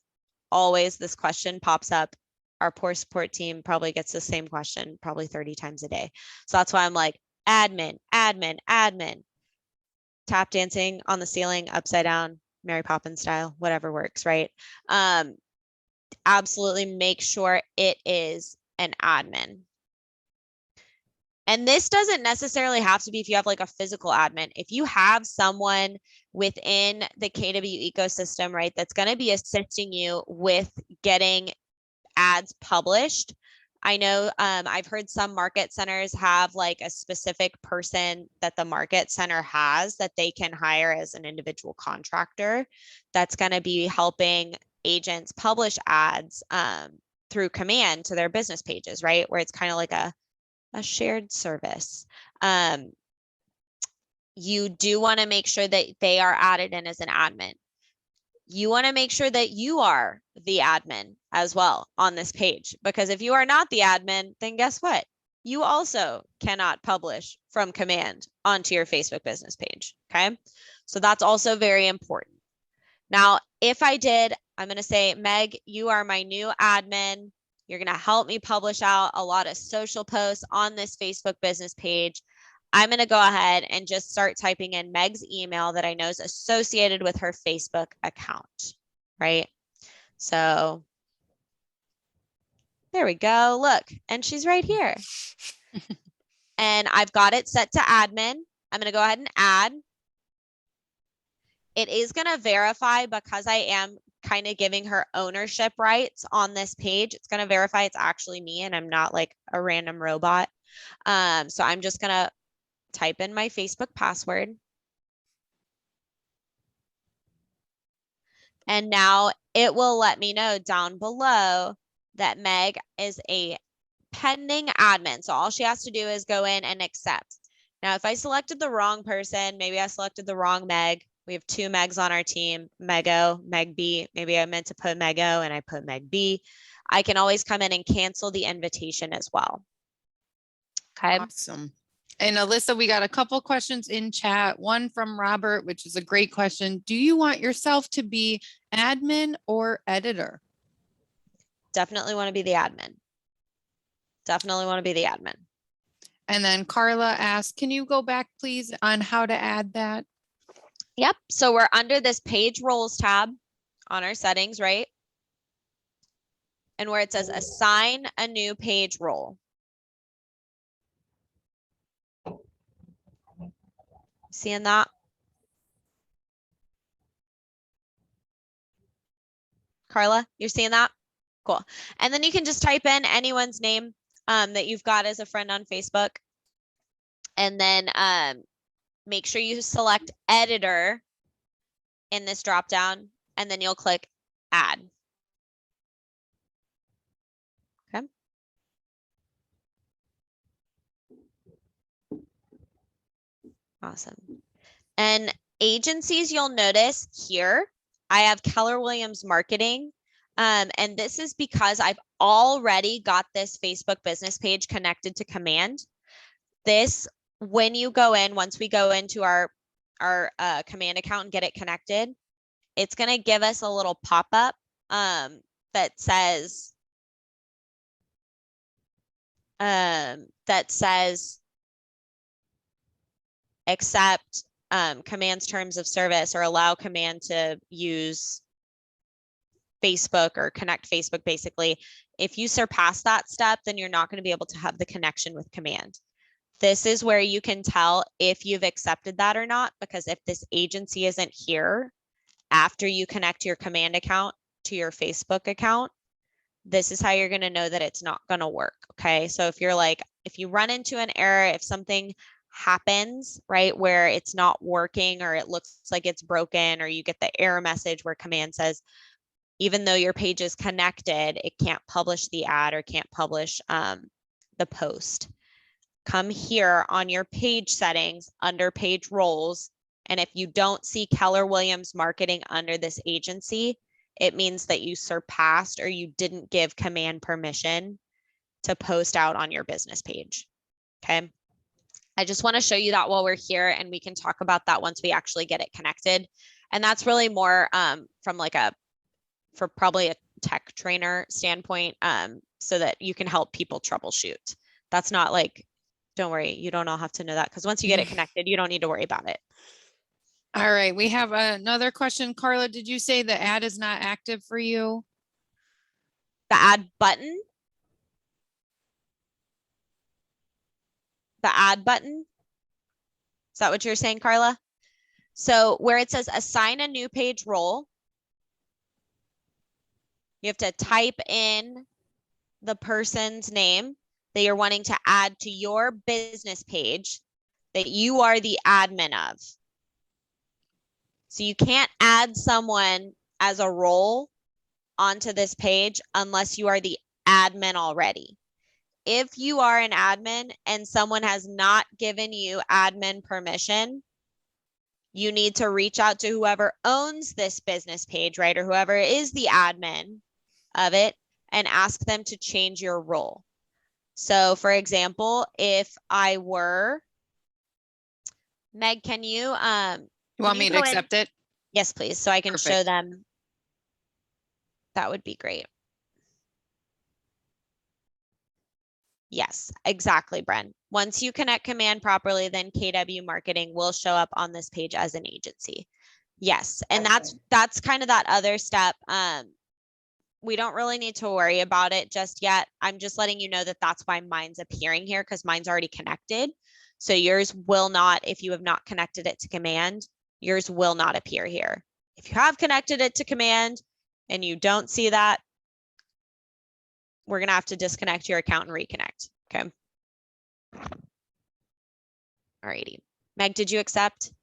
always this question pops up. Our poor support team probably gets the same question probably 30 times a day. So that's why I'm like, admin, admin, admin. Tap dancing on the ceiling, upside down, Mary Poppins style, whatever works, right? Absolutely make sure it is an admin. And this doesn't necessarily have to be if you have like a physical admin. If you have someone within the KW ecosystem, right, that's going to be assisting you with getting ads published. I know I've heard some market centers have like a specific person that the market center has that they can hire as an individual contractor that's going to be helping agents publish ads through command to their business pages, right? Where it's kind of like a shared service. You do want to make sure that they are added in as an admin. You want to make sure that you are the admin as well on this page, because if you are not the admin, then guess what? You also cannot publish from command onto your Facebook business page. Okay. So that's also very important. Now, if I did, I'm going to say, Meg, you are my new admin. You're going to help me publish out a lot of social posts on this Facebook business page. I'm going to go ahead and just start typing in Meg's email that I know is associated with her Facebook account, right? So there we go. Look, and she's right here. And I've got it set to admin. I'm going to go ahead and add. It is going to verify because I am kind of giving her ownership rights on this page. It's going to verify it's actually me and I'm not like a random robot. So I'm just going to type in my Facebook password. And now it will let me know down below that Meg is a pending admin. So all she has to do is go in and accept. Now, if I selected the wrong person, maybe I selected the wrong Meg. We have two Megs on our team, Meg O, Meg B. Maybe I meant to put Meg O and I put Meg B. I can always come in and cancel the invitation as well. Okay. Awesome. And Alyssa, we got a couple questions in chat. One from Robert, which is a great question. Do you want yourself to be admin or editor? Definitely want to be the admin. Definitely want to be the admin. And then Carla asked, can you go back please on how to add that? Yep. So we're under this page roles tab on our settings, right? And where it says assign a new page role. Seeing that? Carla, you're seeing that? Cool. And then you can just type in anyone's name that you've got as a friend on Facebook. And then make sure you select editor in this drop down, and then you'll click add. Okay. Awesome. And agencies, you'll notice here, I have Keller Williams Marketing. And this is because I've already got this Facebook business page connected to Command. This, when you go in, once we go into our Command account and get it connected, it's going to give us a little pop-up that says accept Command's terms of service or allow Command to use Facebook or connect Facebook. Basically, if you surpass that step, then you're not going to be able to have the connection with Command. This is where you can tell if you've accepted that or not, because if this agency isn't here after you connect your Command account to your Facebook account, this is how you're going to know that it's not going to work. Okay. So if you're like, if you run into an error, if something happens, right, where it's not working or it looks like it's broken, or you get the error message where Command says, even though your page is connected, it can't publish the ad or can't publish the post. Come here on your page settings under page roles. And if you don't see Keller Williams Marketing under this agency, it means that you surpassed or you didn't give Command permission to post out on your business page. Okay. I just want to show you that while we're here, and we can talk about that once we actually get it connected. And that's really more from like for probably a tech trainer standpoint, so that you can help people troubleshoot. That's not like, don't worry, you don't all have to know that, because once you get it connected, you don't need to worry about it. All right, we have another question. Carla, did you say the ad is not active for you? The add button? The add button? Is that what you're saying, Carla? So where it says assign a new page role, you have to type in the person's name that you're wanting to add to your business page that you are the admin of. So you can't add someone as a role onto this page unless you are the admin already. If you are an admin and someone has not given you admin permission, you need to reach out to whoever owns this business page, right? Or whoever is the admin of it, and ask them to change your role. So for example, if I were, Meg, can you, You want me to accept it? Yes, please. So I can Perfect. show them. That would be great. Yes, exactly, Bren. Once you connect Command properly, then KW Marketing will show up on this page as an agency. Yes, and that's kind of that other step. We don't really need to worry about it just yet. I'm just letting you know that that's why mine's appearing here, because mine's already connected. So yours will not, if you have not connected it to Command, yours will not appear here. If you have connected it to Command and you don't see that, we're going to have to disconnect your account and reconnect. Okay. Alrighty. Meg, did you accept?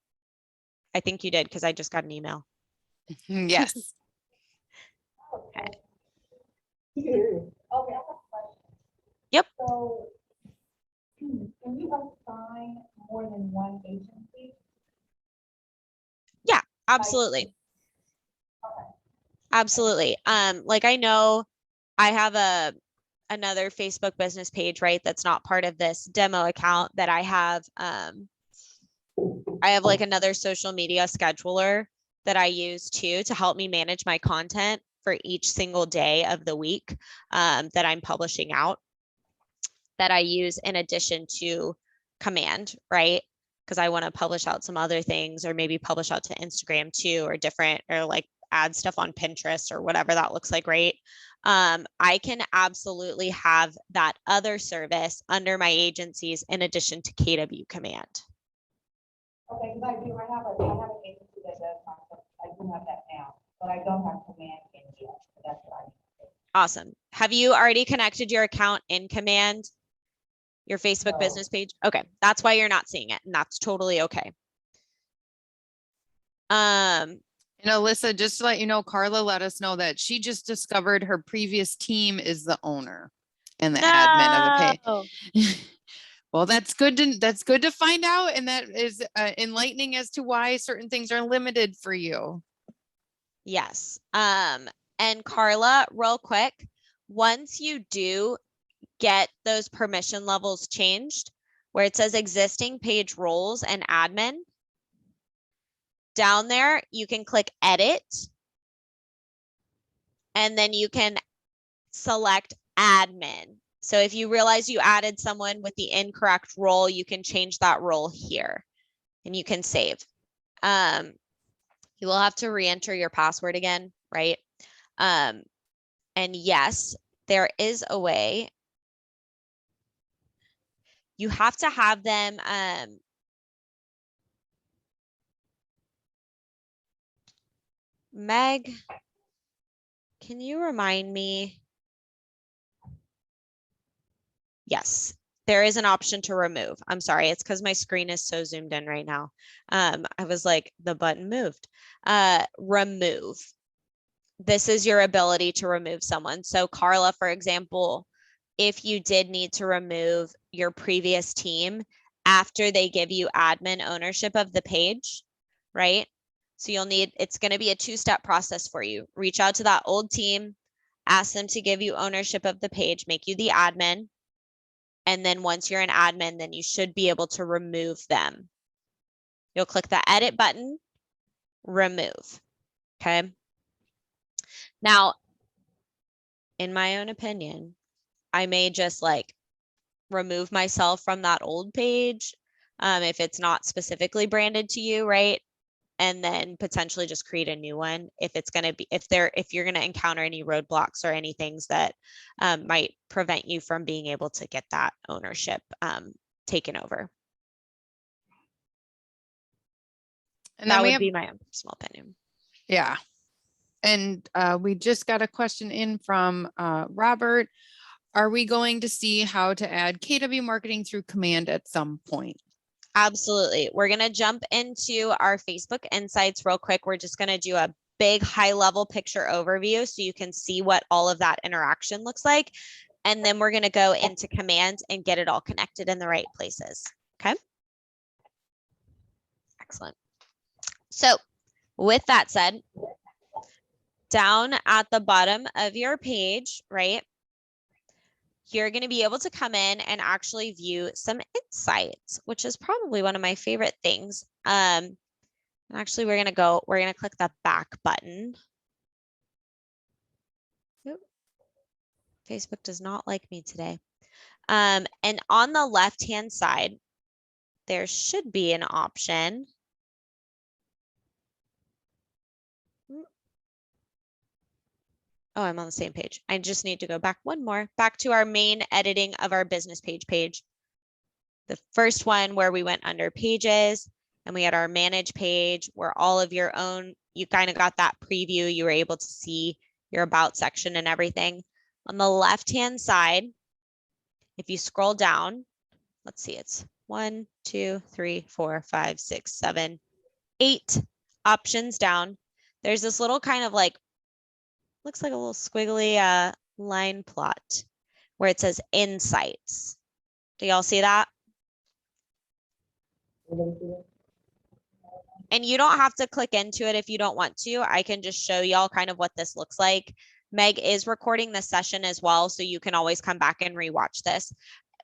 I think you did, because I just got an email. Yes. Okay. Okay, I have a question. Yep. So, can you assign more than one agency? Yeah, absolutely. Okay. Absolutely. Like I know I have another Facebook business page, right? That's not part of this demo account that I have. I have like another social media scheduler that I use too to help me manage my content for each single day of the week that I'm publishing out, that I use in addition to Command, right? Because I want to publish out some other things, or maybe publish out to Instagram too, or different, or like add stuff on Pinterest or whatever that looks like, right? I can absolutely have that other service under my agencies in addition to KW Command. Okay, because I have an agency that does my stuff. I do have that now, but I don't have command in yet. So that's what I need. Awesome. Have you already connected your account in Command? Your Facebook No. business page? Okay, that's why you're not seeing it, and that's totally okay. And Alyssa, just to let you know, Carla let us know that she just discovered her previous team is the owner and the admin of the page. Well, that's good to find out. And that is enlightening as to why certain things are limited for you. Yes. And Carla, real quick, once you do get those permission levels changed, where it says existing page roles and admin, down there, you can click edit. And then you can select admin. So if you realize you added someone with the incorrect role, you can change that role here and you can save. You will have to re-enter your password again, right? And yes, there is a way. You have to have them, Meg, can you remind me? Yes, there is an option to remove. I'm sorry, it's because my screen is so zoomed in right now. I was like, the button moved. Remove. This is your ability to remove someone. So Carla, for example, if you did need to remove your previous team after they give you admin ownership of the page, right? So you'll need, it's going to be a two-step process for you. Reach out to that old team, ask them to give you ownership of the page, make you the admin. And then once you're an admin, then you should be able to remove them. You'll click the edit button, remove, okay? Now, in my own opinion, I may just like remove myself from that old page if it's not specifically branded to you, right? And then potentially just create a new one if it's going to be, if you're going to encounter any roadblocks or any things that might prevent you from being able to get that ownership taken over. And that then would be my own personal opinion. Yeah. And we just got a question in from Robert. Are we going to see how to add KW marketing through Command at some point? Absolutely. We're going to jump into our Facebook insights real quick. We're just going to do a big high level picture overview so you can see what all of that interaction looks like. And then we're going to go into Command and get it all connected in the right places. Okay. Excellent. So with that said, down at the bottom of your page, right, you're going to be able to come in and actually view some insights, which is probably one of my favorite things. Actually, we're going to click the back button. Oop. Facebook does not like me today. And on the left-hand side, there should be an option. Oh, I'm on the same page. I just need to go back one more, back to our main editing of our business page. The first one where we went under pages and we had our manage page where all of your own, you kind of got that preview. You were able to see your about section and everything. On the left-hand side, if you scroll down, let's see, it's 1, 2, 3, 4, 5, 6, 7, 8 options down. There's this little kind of like, looks like a little squiggly line plot where it says insights. Do y'all see that? And you don't have to click into it if you don't want to. I can just show y'all kind of what this looks like. Meg is recording the session as well, so you can always come back and rewatch this.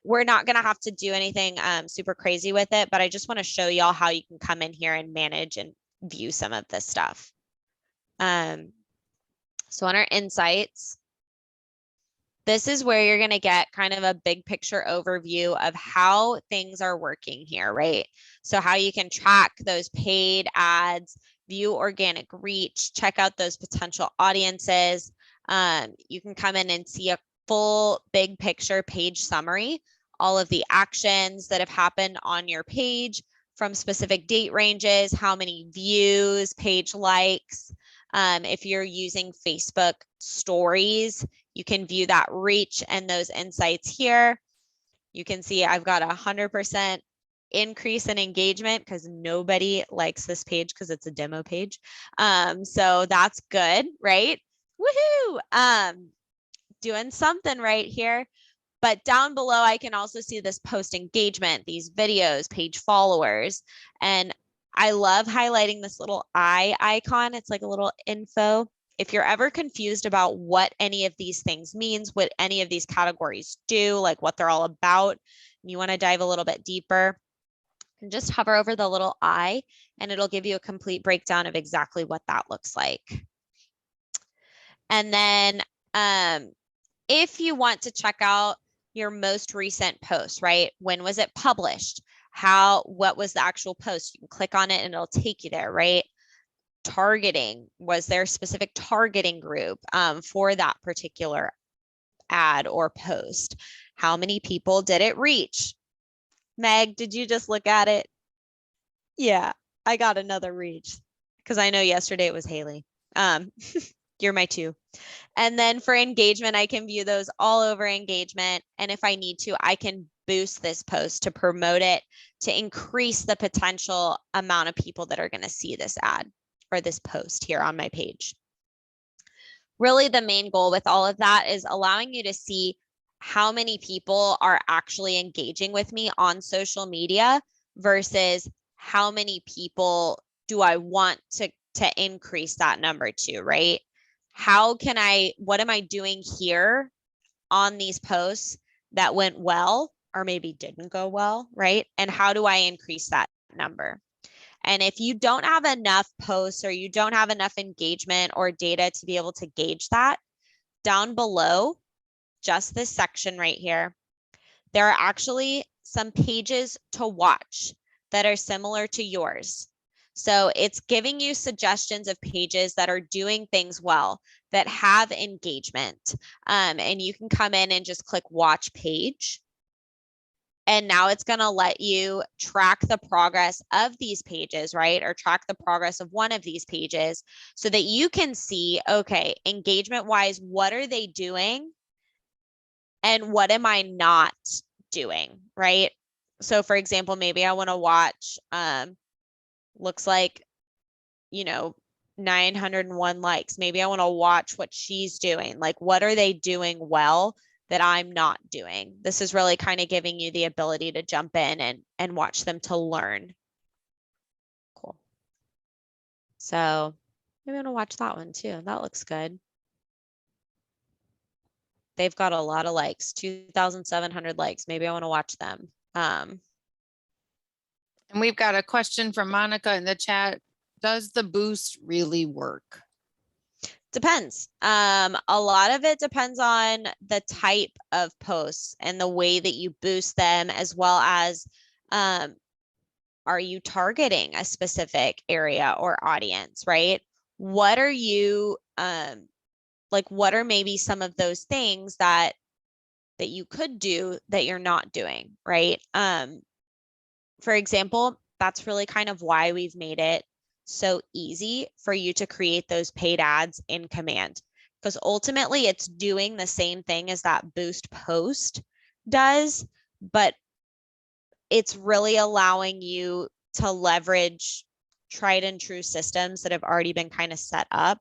We're not going to have to do anything super crazy with it, but I just want to show y'all how you can come in here and manage and view some of this stuff. So on our insights, this is where you're going to get kind of a big picture overview of how things are working here, right? So how you can track those paid ads, view organic reach, check out those potential audiences. You can come in and see a full big picture page summary, all of the actions that have happened on your page from specific date ranges, how many views, page likes. If you're using Facebook stories, you can view that reach and those insights here. You can see I've got 100% increase in engagement because nobody likes this page because it's a demo page. So that's good, right? Woohoo! Doing something right here. But down below, I can also see this post engagement, these videos, page followers. And I love highlighting this little eye icon. It's like a little info. If you're ever confused about what any of these things means, what any of these categories do, like what they're all about, and you want to dive a little bit deeper, and just hover over the little eye and it'll give you a complete breakdown of exactly what that looks like. And then if you want to check out your most recent post, right? When was it published? What was the actual post? You can click on it and it'll take you there, right? Targeting, was there a specific targeting group for that particular ad or post? How many people did it reach? Meg, did you just look at it? Yeah, I got another reach because I know yesterday it was Haley. You're my two. And then for engagement, I can view those all over engagement. And if I need to, I can boost this post to promote it, to increase the potential amount of people that are going to see this ad or this post here on my page. Really, the main goal with all of that is allowing you to see how many people are actually engaging with me on social media versus how many people do I want to increase that number to, right? What am I doing here on these posts that went well or maybe didn't go well, right? And how do I increase that number? And if you don't have enough posts or you don't have enough engagement or data to be able to gauge that, down below, just this section right here, there are actually some pages to watch that are similar to yours. So it's giving you suggestions of pages that are doing things well, that have engagement. And you can come in and just click watch page. And now it's going to let you track the progress of these pages, right? Or track the progress of one of these pages so that you can see, okay, engagement wise, what are they doing? And what am I not doing, right? So for example, maybe I want to watch, looks like, 901 likes. Maybe I want to watch what she's doing. Like, what are they doing well that I'm not doing? This is really kind of giving you the ability to jump in and watch them to learn. Cool. So maybe I'm going to watch that one too. That looks good. They've got a lot of likes, 2,700 likes. Maybe I want to watch them. And we've got a question from Monica in the chat. Does the boost really work? Depends. A lot of it depends on the type of posts and the way that you boost them, as well as are you targeting a specific area or audience, right? What are you what are maybe some of those things that you could do that you're not doing, right? For example, that's really kind of why we've made it so easy for you to create those paid ads in Command, because ultimately it's doing the same thing as that boost post does, but it's really allowing you to leverage tried and true systems that have already been kind of set up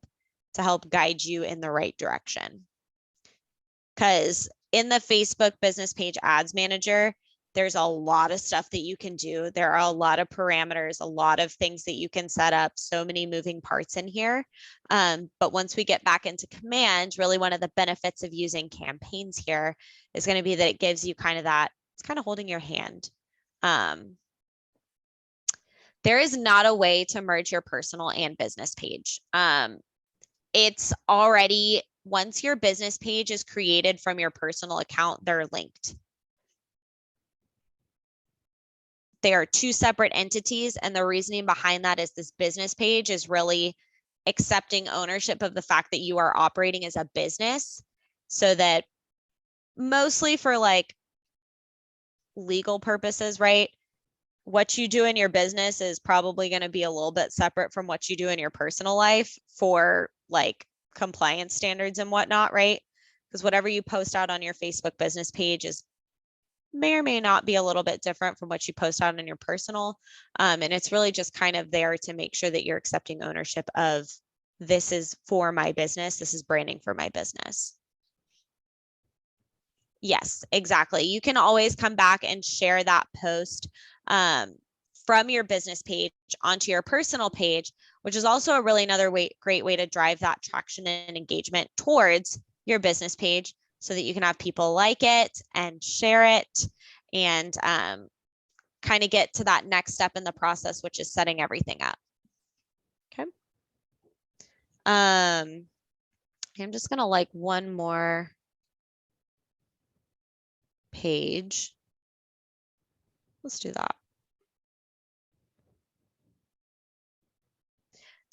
to help guide you in the right direction. Because in the Facebook Business Page Ads Manager, There's a lot of stuff that you can do. There are a lot of parameters, a lot of things that you can set up, so many moving parts in here. But once we get back into command, really one of the benefits of using campaigns here is going to be that it gives you kind of that, it's kind of holding your hand. There is not a way to merge your personal and business page. It's already, once your business page is created from your personal account, they're linked. They are two separate entities, and the reasoning behind that is this business page is really accepting ownership of the fact that you are operating as a business, so that mostly for like legal purposes, right? What you do in your business is probably going to be a little bit separate from what you do in your personal life for like compliance standards and whatnot, right? Because whatever you post out on your Facebook business page is may or may not be a little bit different from what you post out on your personal. And it's really just kind of there to make sure that you're accepting ownership of, this is for my business, this is branding for my business. Yes, exactly. You can always come back and share that post from your business page onto your personal page, which is also a really another great way to drive that traction and engagement towards your business page, so that you can have people like it and share it and kind of get to that next step in the process, which is setting everything up. Okay. I'm just going to like one more page. Let's do that.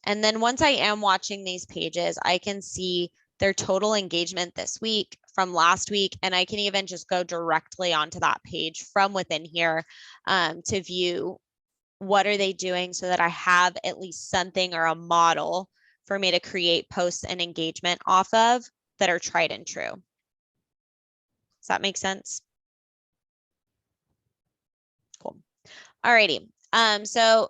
And then once I am watching these pages, I can see their total engagement this week from last week. And I can even just go directly onto that page from within here to view what are they doing, so that I have at least something or a model for me to create posts and engagement off of that are tried and true. Does that make sense? Cool. All righty. So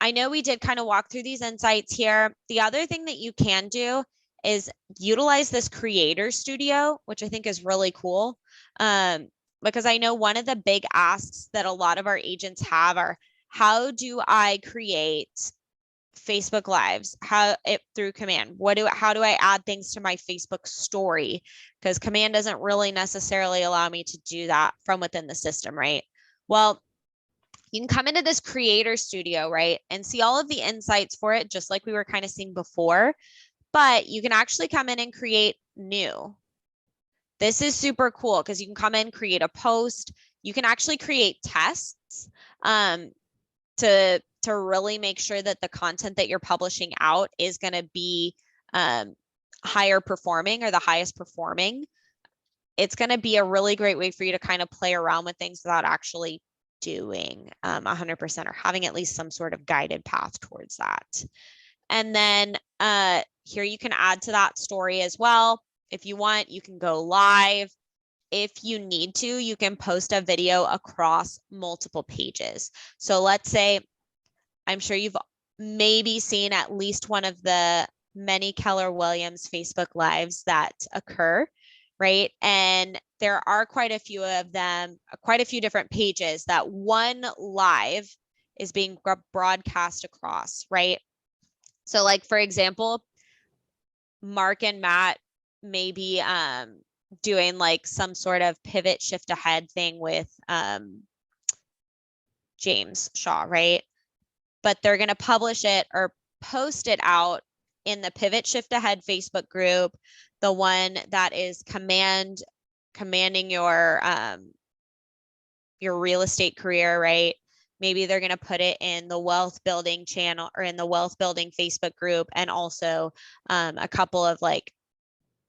I know we did kind of walk through these insights here. The other thing that you can do is utilize this creator studio, which I think is really cool. Because I know one of the big asks that a lot of our agents have are, how do I create Facebook Lives? Through command? How do I add things to my Facebook story? Because command doesn't really necessarily allow me to do that from within the system, right? Well, you can come into this creator studio, right, and see all of the insights for it, just like we were kind of seeing before, but you can actually come in and create new. This is super cool because you can come in, create a post. You can actually create tests to really make sure that the content that you're publishing out is going to be higher performing or the highest performing. It's going to be a really great way for you to kind of play around with things without actually doing 100% or having at least some sort of guided path towards that. And then here you can add to that story as well. If you want, you can go live. If you need to, you can post a video across multiple pages. So let's say, I'm sure you've maybe seen at least one of the many Keller Williams Facebook Lives that occur, right? And there are quite a few of them, quite a few different pages that one live is being broadcast across, right? So like, for example, Mark and Matt may be doing like some sort of pivot shift ahead thing with James Shaw, right? But they're going to publish it or post it out in the Pivot Shift Ahead Facebook group, the one that is commanding your real estate career, right? Maybe they're going to put it in the wealth building channel or in the wealth building Facebook group, and also a couple of like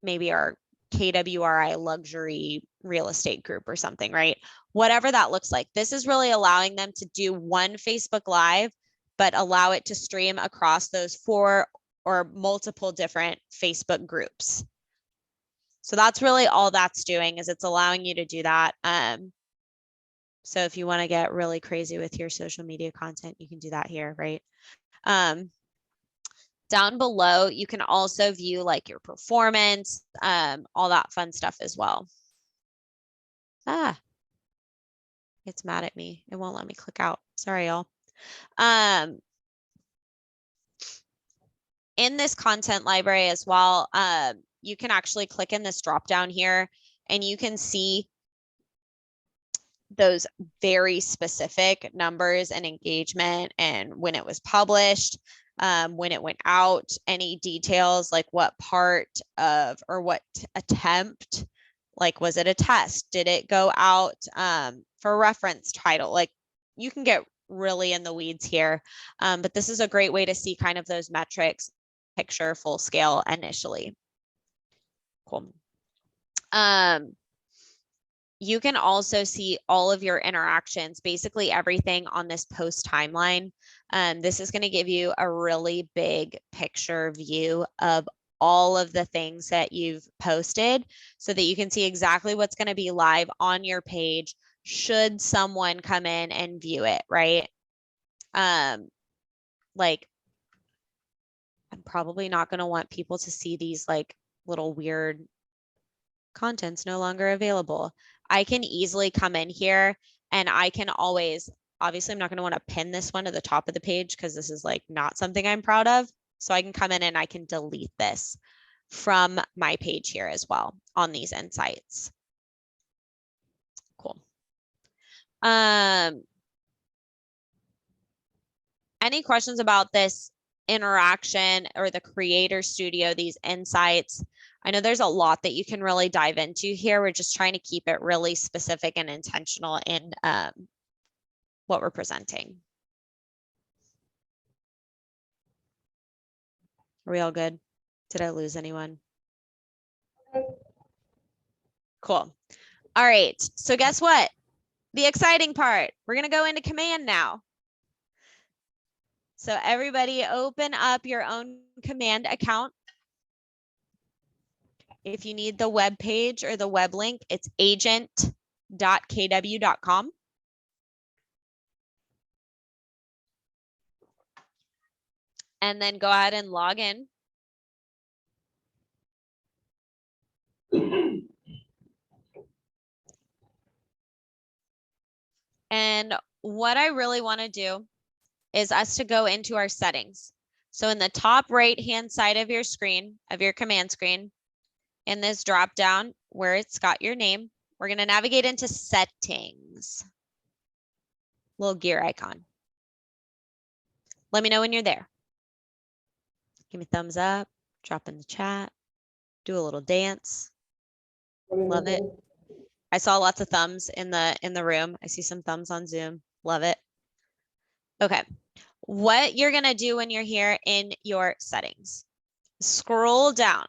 maybe our KWRI luxury real estate group or something, right? Whatever that looks like. This is really allowing them to do one Facebook Live, but allow it to stream across those 4 or multiple different Facebook groups. So that's really all that's doing, is it's allowing you to do that. So if you want to get really crazy with your social media content, you can do that here, right? Down below, you can also view like your performance, all that fun stuff as well. It's mad at me. It won't let me click out. Sorry, y'all. In this content library as well, you can actually click in this drop down here and you can see those very specific numbers and engagement and when it was published, when it went out, any details like what part of or what attempt, like was it a test? Did it go out for reference title? Like you can get really in the weeds here, but this is a great way to see kind of those metrics, picture, full scale initially. Cool. You can also see all of your interactions, basically everything on this post timeline. This is going to give you a really big picture view of all of the things that you've posted so that you can see exactly what's going to be live on your page should someone come in and view it, right? Like, I'm probably not going to want people to see these like little weird contents no longer available. I can easily come in here and I can always, obviously I'm not going to want to pin this one to the top of the page because this is like not something I'm proud of. So I can come in and I can delete this from my page here as well on these insights. Cool. Any questions about this interaction or the creator studio, these insights? I know there's a lot that you can really dive into here. We're just trying to keep it really specific and intentional in what we're presenting. Are we all good? Did I lose anyone? Cool. All right. So guess what? The exciting part. We're going to go into command now. So everybody open up your own command account. If you need the web page or the web link, it's agent.kw.com. And then go ahead and log in. And what I really want to do is us to go into our settings. So in the top right-hand side of your screen, of your command screen, in this drop down where it's got your name, we're going to navigate into settings. Little gear icon. Let me know when you're there. Give me a thumbs up, drop in the chat, do a little dance. Love it. I saw lots of thumbs in the room. I see some thumbs on Zoom. Love it. Okay. What you're going to do when you're here in your settings, scroll down.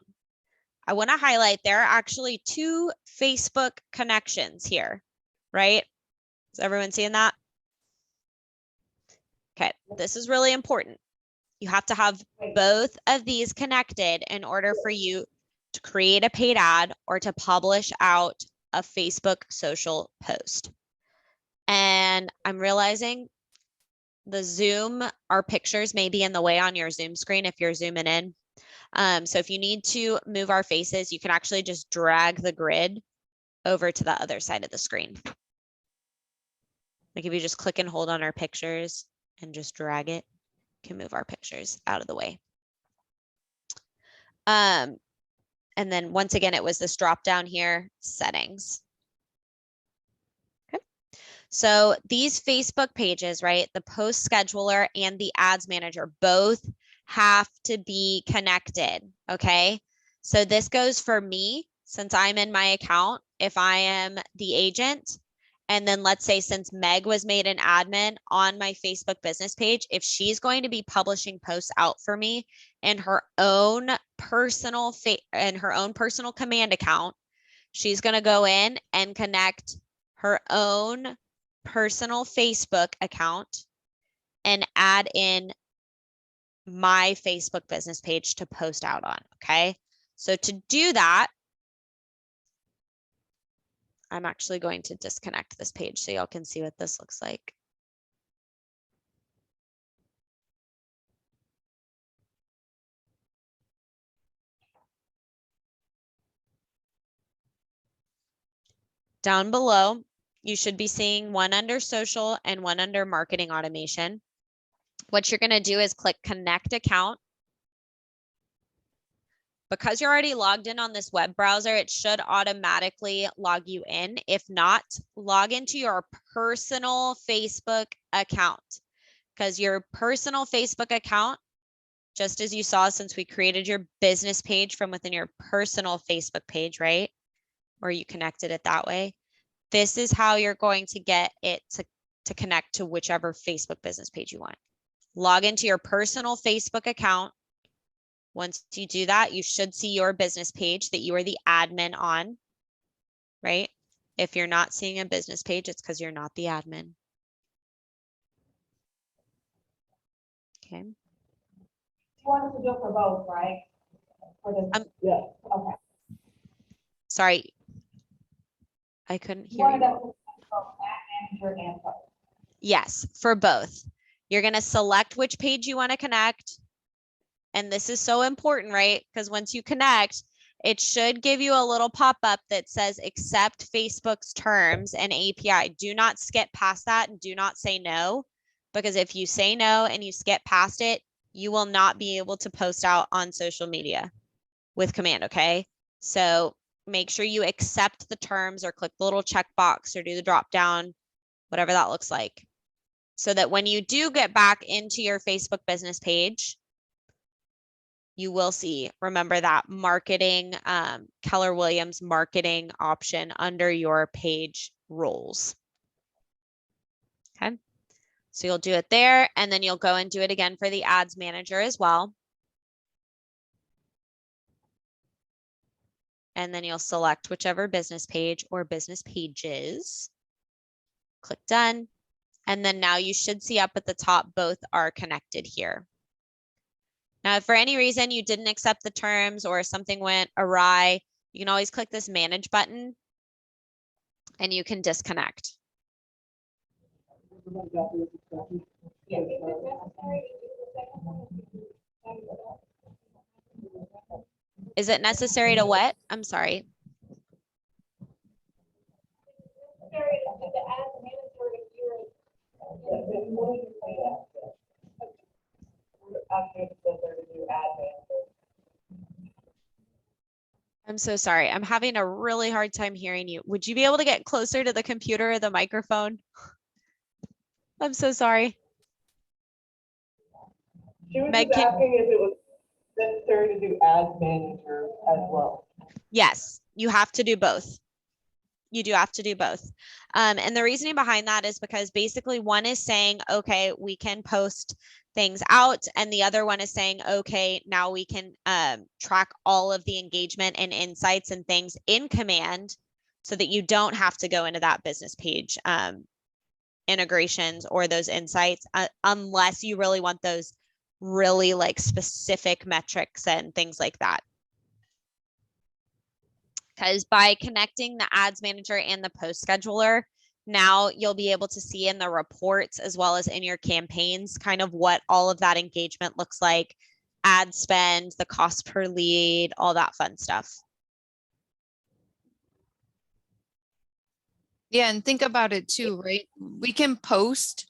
I want to highlight there are actually 2 Facebook connections here, right? Is everyone seeing that? Okay, this is really important. You have to have both of these connected in order for you to create a paid ad or to publish out a Facebook social post. And I'm realizing the Zoom, our pictures may be in the way on your Zoom screen if you're zooming in. So if you need to move our faces, you can actually just drag the grid over to the other side of the screen. Like if you just click and hold on our pictures and just drag it, you can move our pictures out of the way. And then once again, it was this drop down here, settings. Okay. So these Facebook pages, right? The post scheduler and the ads manager both have to be connected. Okay. So this goes for me since I'm in my account. If I am the agent, and then let's say since Meg was made an admin on my Facebook business page, if she's going to be publishing posts out for me in her own personal command account, she's going to go in and connect her own personal Facebook account and add in my Facebook business page to post out on. Okay. So to do that, I'm actually going to disconnect this page so y'all can see what this looks like. Down below, You should be seeing one under social and one under marketing automation. What you're going to do is click connect account. Because you're already logged in on this web browser, it should automatically log you in. If not, log into your personal Facebook account, because your personal Facebook account, just as you saw since we created your business page from within your personal Facebook page, right? Or you connected it that way. This is how you're going to get it to connect to whichever Facebook business page you want. Log into your personal Facebook account. Once you do that, you should see your business page that you are the admin on, right? If you're not seeing a business page, it's because you're not the admin. Okay. You want us to do it for both, right? For the, Yeah. okay. Sorry. I couldn't You hear wanted you. us to do both ad manager and post. Yes, for both. You're going to select which page you want to connect. And this is so important, right? Because once you connect, it should give you a little pop-up that says accept Facebook's terms and API. Do not skip past that and do not say no, because if you say no and you skip past it, you will not be able to post out on social media with command, okay? So make sure you accept the terms or click the little checkbox or do the drop down, whatever that looks like. So that when you do get back into your Facebook business page, you will see, remember that marketing, Keller Williams marketing option under your page roles. Okay. So you'll do it there and then you'll go and do it again for the ads manager as well. And then you'll select whichever business page or business pages. Click done. And then now you should see up at the top, both are connected here. Now, if for any reason you didn't accept the terms or something went awry, you can always click this manage button and you can disconnect. Yeah, is it necessary to do the second one? Is it necessary to what? I'm sorry. Necessary to do the ad manager if you're. Actually, it's better to do ad manager. I'm so sorry. I'm having a really hard time hearing you. Would you be able to get closer to the computer or the microphone? I'm so sorry. She was Meg, just asking if it was necessary to do ads manager as well. yes, you have to do both. You do have to do both. And the reasoning behind that is because basically one is saying, okay, we can post things out. And the other one is saying, okay, now we can track all of the engagement and insights and things in command so that you don't have to go into that business page integrations or those insights unless you really want those really like specific metrics and things like that. Because by connecting the ads manager and the post scheduler, now you'll be able to see in the reports as well as in your campaigns kind of what all of that engagement looks like, ad spend, the cost per lead, all that fun stuff. Yeah, and think about it too, right? We can post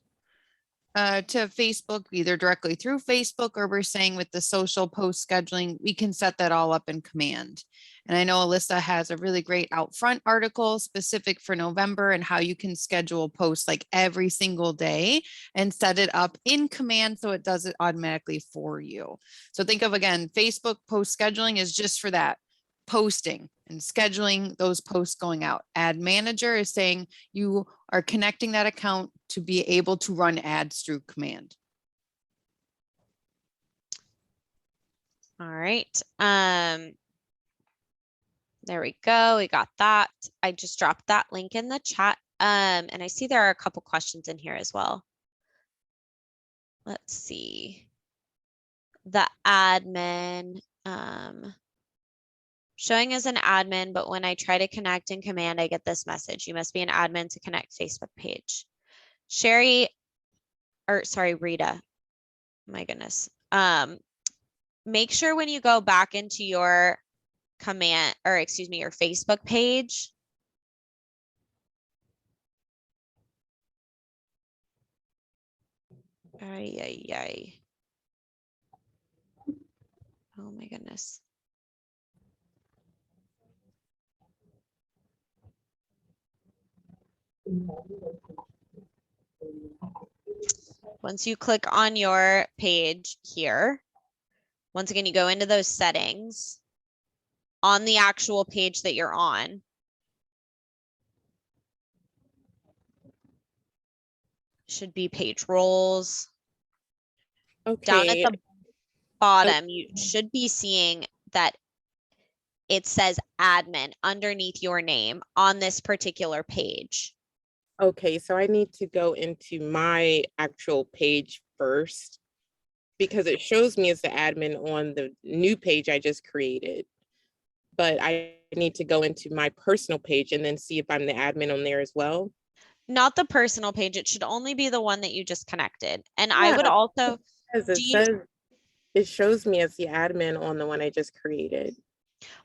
to Facebook either directly through Facebook, or we're saying with the social post scheduling, we can set that all up in command. And I know Alyssa has a really great out front article specific for November and how you can schedule posts like every single day and set it up in command so it does it automatically for you. So think of, again, Facebook post scheduling is just for that, posting and scheduling those posts going out. Ad manager is saying you are connecting that account to be able to run ads through command. All right. There we go. We got that. I just dropped that link in the chat. And I see there are a couple questions in here as well. Let's see. The admin, showing as an admin, but when I try to connect in command, I get this message. You must be an admin to connect Facebook page. Sherry, or sorry, Rita. My goodness. Make sure when you go back into your command, or excuse me, your Facebook page, Ay, ay, ay. Oh my goodness. Once you click on your page here, once again, you go into those settings on the actual page that you're on. Should be page roles. Down at Okay. the bottom, you should be seeing that it says admin underneath your name on this particular page. Okay, so I need to go into my actual page first because it shows me as the admin on the new page I just created. But I need to go into my personal page and then see if I'm the admin on there as well. Not the personal page. It should only be the one that you just connected. And I would Yeah, also, As it do you, says, it shows me as the admin on the one I just created.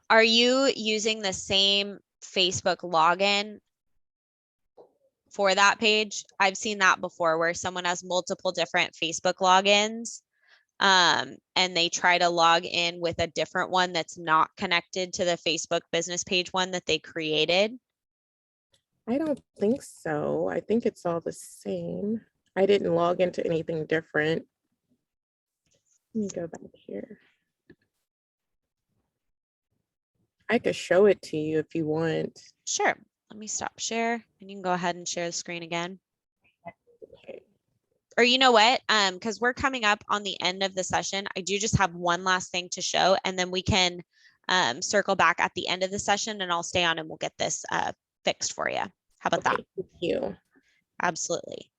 are you using the same Facebook login for that page? I've seen that before where someone has multiple different Facebook logins. And they try to log in with a different one that's not connected to the Facebook business page one that they created. I don't think so. I think it's all the same. I didn't log into anything different. Let me go back here. I could show it to you if you want. Sure. Let me stop share and you can go ahead and share the screen again. Okay. Or you know what? Because we're coming up on the end of the session. I do just have one last thing to show, and then we can circle back at the end of the session and I'll stay on and we'll get this fixed for you. How about that? Okay, thank you. Absolutely.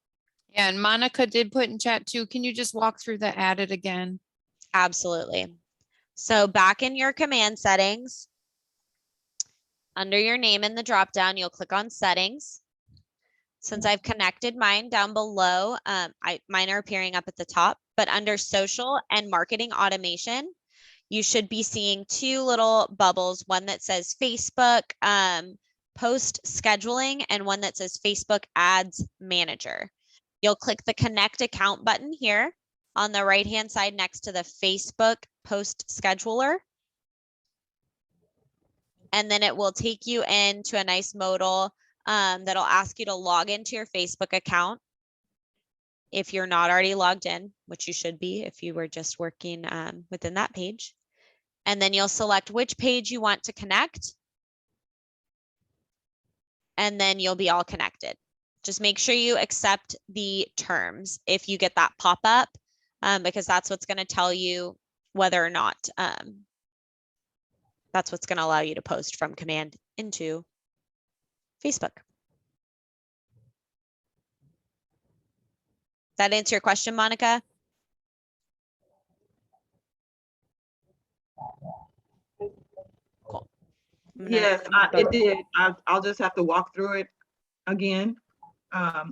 Yeah, and Monica did put in chat too. Can you just walk through the added again? Absolutely. So back in your command settings, under your name in the drop down, you'll click on settings. Since I've connected mine down below, mine are appearing up at the top, but under social and marketing automation, you should be seeing two little bubbles, one that says Facebook post scheduling and one that says Facebook ads manager. You'll click the connect account button here on the right-hand side next to the Facebook post scheduler. And then it will take you into a nice modal that'll ask you to log into your Facebook account if you're not already logged in, which you should be if you were just working within that page. And then you'll select which page you want to connect. And then you'll be all connected. Just make sure you accept the terms if you get that pop up, because that's what's going to tell you whether or not that's what's going to allow you to post from command into Facebook. That answer your question, Monica? Cool. Yes, it did. I'll just have to walk through it again. I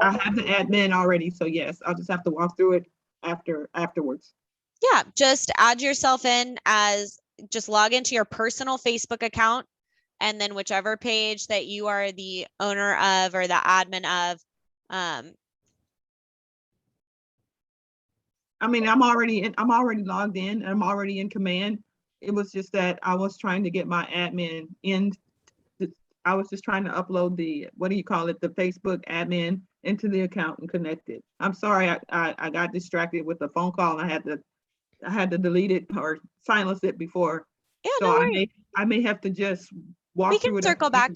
have the admin already, so yes, I'll just have to walk through it afterwards. Yeah, just add yourself in as, just log into your personal Facebook account, and then whichever page that you are the owner of or the admin of. I mean, I'm already logged in, and I'm already in command. It was just that I was trying to get my admin in. I was just trying to upload the, what do you call it, the Facebook admin into the account and connect it. I'm sorry, I got distracted with the phone call. I had to delete it or silence it before. Yeah, So no worries. I may have to just walk We through can it. circle back.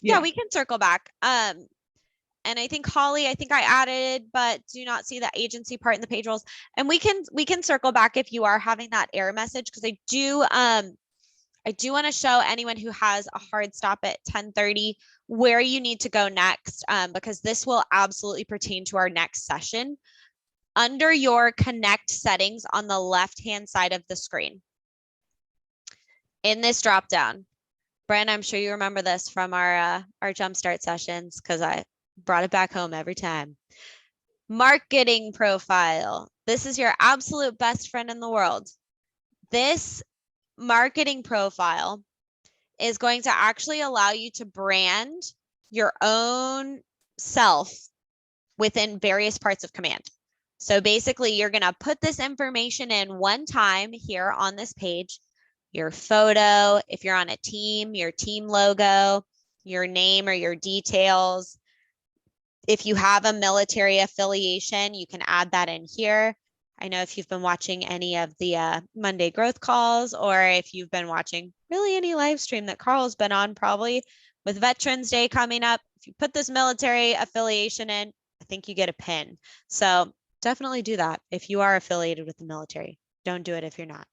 Yeah, Yeah, we can circle back. And I think Holly, I think I added, but do not see the agency part in the page roles. And we can circle back if you are having that error message, because I do want to show anyone who has a hard stop at 10:30 where you need to go next, because this will absolutely pertain to our next session. Under your connect settings on the left-hand side of the screen, in this drop down, Brand, I'm sure you remember this from our jumpstart sessions because I brought it back home every time. Marketing profile. This is your absolute best friend in the world. This marketing profile is going to actually allow you to brand your own self within various parts of command. So basically you're going to put this information in one time here on this page, your photo, if you're on a team, your team logo, your name or your details. If you have a military affiliation, you can add that in here. I know if you've been watching any of the Monday growth calls, or if you've been watching really any live stream that Carl's been on, probably with Veterans Day coming up, if you put this military affiliation in, I think you get a pin. So definitely do that if you are affiliated with the military. Don't do it if you're not.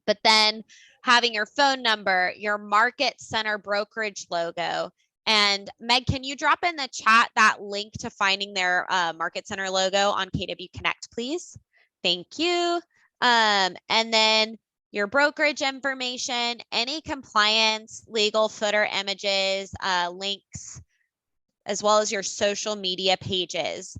But then having your phone number, your market center brokerage logo. And Meg, can you drop in the chat that link to finding their market center logo on KW Connect, please? Thank you. And then your brokerage information, any compliance, legal footer images, links, as well as your social media pages.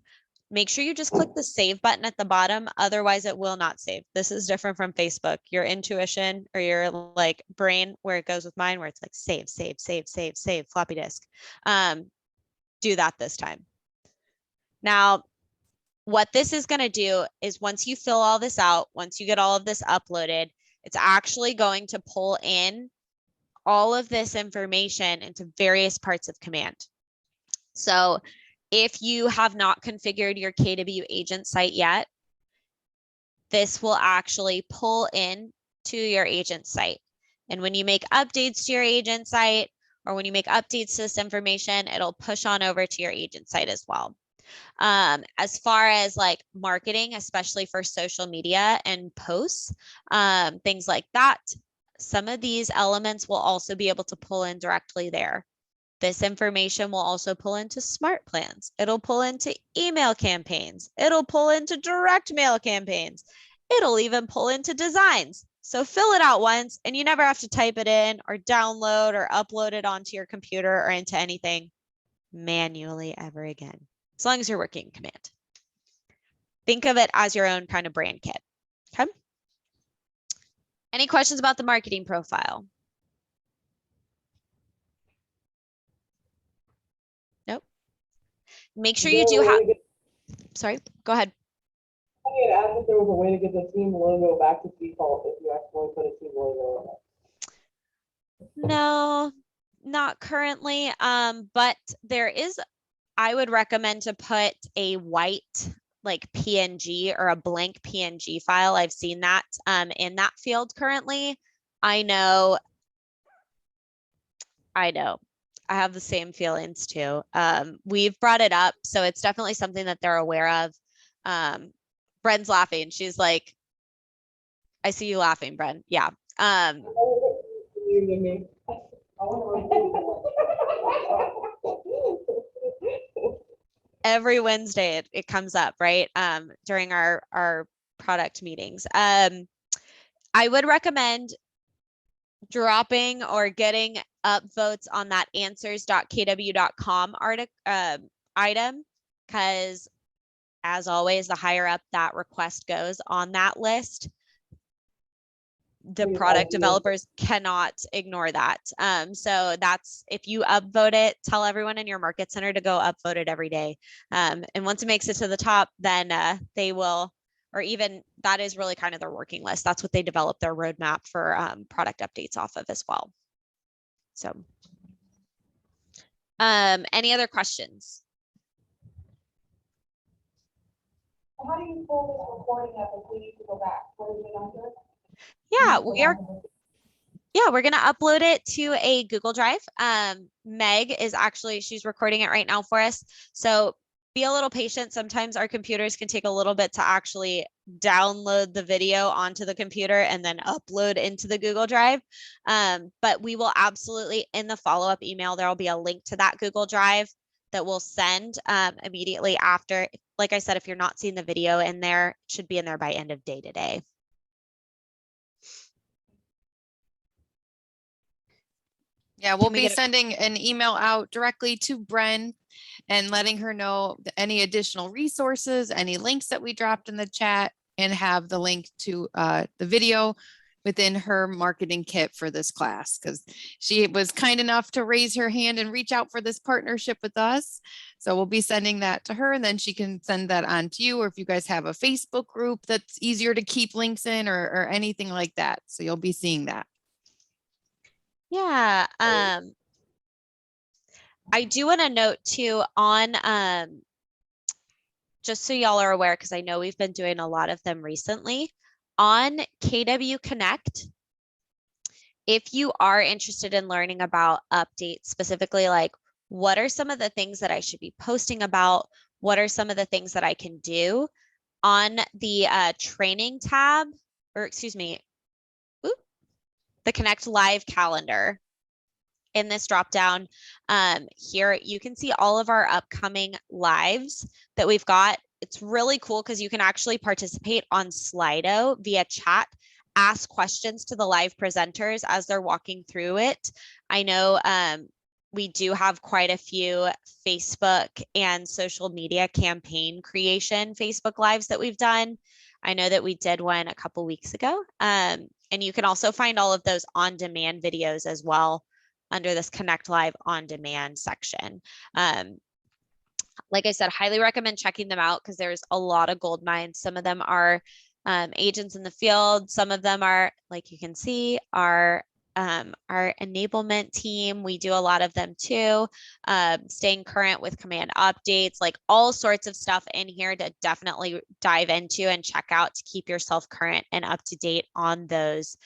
Make sure you just click the save button at the bottom. Otherwise it will not save. This is different from Facebook. Your intuition or your like brain, where it goes with mine, where it's like save, save, save, save, save, floppy disk. Do that this time. Now, what this is going to do is once you fill all this out, once you get all of this uploaded, it's actually going to pull in all of this information into various parts of command. So if you have not configured your KW agent site yet, this will actually pull in to your agent site. And when you make updates to your agent site, or when you make updates to this information, it'll push on over to your agent site as well. As far as like marketing, especially for social media and posts, things like that, some of these elements will also be able to pull in directly there. This information will also pull into smart plans. It'll pull into email campaigns. It'll pull into direct mail campaigns. It'll even pull into designs. So fill it out once and you never have to type it in or download or upload it onto your computer or into anything manually ever again, as long as you're working command. Think of it as your own kind of brand kit. Okay. Any questions about the marketing profile? Nope. Make sure you do have, sorry, go ahead. I had asked if there was a way to get the team logo back to default if you actually put a team logo on it. No, not currently. But there is, I would recommend to put a white like PNG or a blank PNG file. I've seen that in that field currently. I know. I have the same feelings too. We've brought it up, so it's definitely something that they're aware of. Bren's laughing. She's like, I see you laughing, Bren. Yeah. Every Wednesday it comes up, right? During our product meetings. I would recommend dropping or getting upvotes on that answers.kw.com item, because as always, the higher up that request goes on that list, the product developers cannot ignore that. So that's, if you upvote it, tell everyone in your market center to go upvote it every day. And once it makes it to the top, then they will, or even that is really kind of their working list. That's what they develop their roadmap for product updates off of as well. So any other questions? How do you pull this recording up if we need to go back? What is it under? Yeah, we're going to upload it to a Google Drive. Meg is actually, she's recording it right now for us. So be a little patient. Sometimes our computers can take a little bit to actually download the video onto the computer and then upload into the Google Drive. But we will absolutely, in the follow-up email, there will be a link to that Google Drive that we'll send immediately after. Like I said, if you're not seeing the video in there, it should be in there by end of day today. Yeah, we'll be sending an email out directly to Bren and letting her know any additional resources, any links that we dropped in the chat, and have the link to the video within her marketing kit for this class, because she was kind enough to raise her hand and reach out for this partnership with us. So we'll be sending that to her, and then she can send that on to you, or if you guys have a Facebook group that's easier to keep links in, or anything like that. So you'll be seeing that. Yeah. I do want to note too on, just so y'all are aware, because I know we've been doing a lot of them recently, on KW Connect. If you are interested in learning about updates, specifically like what are some of the things that I should be posting about, what are some of the things that I can do, on the training tab, or excuse me, the Connect Live calendar, in this drop down here, you can see all of our upcoming lives that we've got. It's really cool because you can actually participate on Slido via chat, ask questions to the live presenters as they're walking through it. I know we do have quite a few Facebook and social media campaign creation Facebook lives that we've done. I know that we did one a couple weeks ago. And you can also find all of those on demand videos as well under this Connect Live on demand section. Like I said, highly recommend checking them out because there's a lot of gold mines. Some of them are agents in the field. Some of them are, like you can see, our enablement team. We do a lot of them too. Staying current with command updates, like all sorts of stuff in here to definitely dive into and check out to keep yourself current and up to date on those,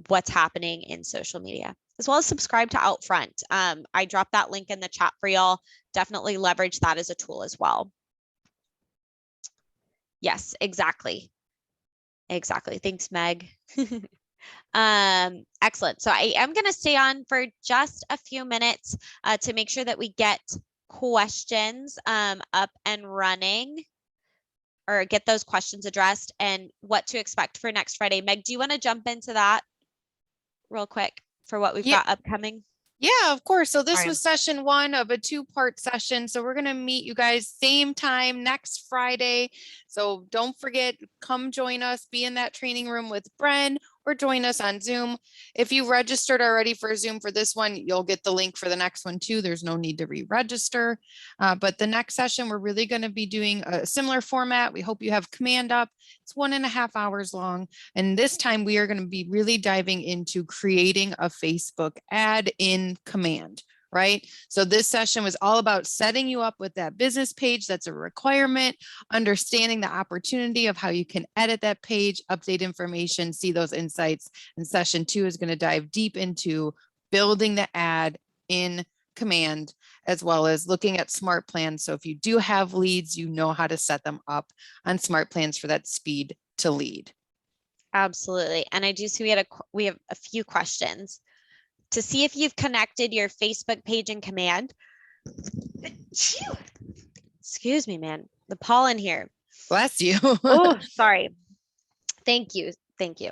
what's happening in social media, as well as subscribe to Outfront. I dropped that link in the chat for y'all. Definitely leverage that as a tool as well. Yes, exactly. Exactly. Thanks, Meg. Excellent. So I am going to stay on for just a few minutes to make sure that we get questions up and running, or get those questions addressed, and what to expect for next Friday. Meg, do you want to jump into that real quick for what we've got upcoming? Yeah, of course. So this Alright. was session 1 of a 2-part session. So we're going to meet you guys same time next Friday. So don't forget, come join us, be in that training room with Bren, or join us on Zoom. If you registered already for Zoom for this one, you'll get the link for the next one too. There's no need to re-register. But the next session, we're really going to be doing a similar format. We hope you have command up. It's 1.5 hours long. And this time we are going to be really diving into creating a Facebook ad in command, right? So this session was all about setting you up with that business page. That's a requirement, understanding the opportunity of how you can edit that page, update information, see those insights. And session 2 is going to dive deep into building the ad in command, as well as looking at smart plans. So if you do have leads, you know how to set them up on smart plans for that speed to lead. Absolutely. And I do see we have a few questions to see if you've connected your Facebook page in command. Excuse me, man. The pollen here. Bless you. Oh, sorry. Thank you. Thank you.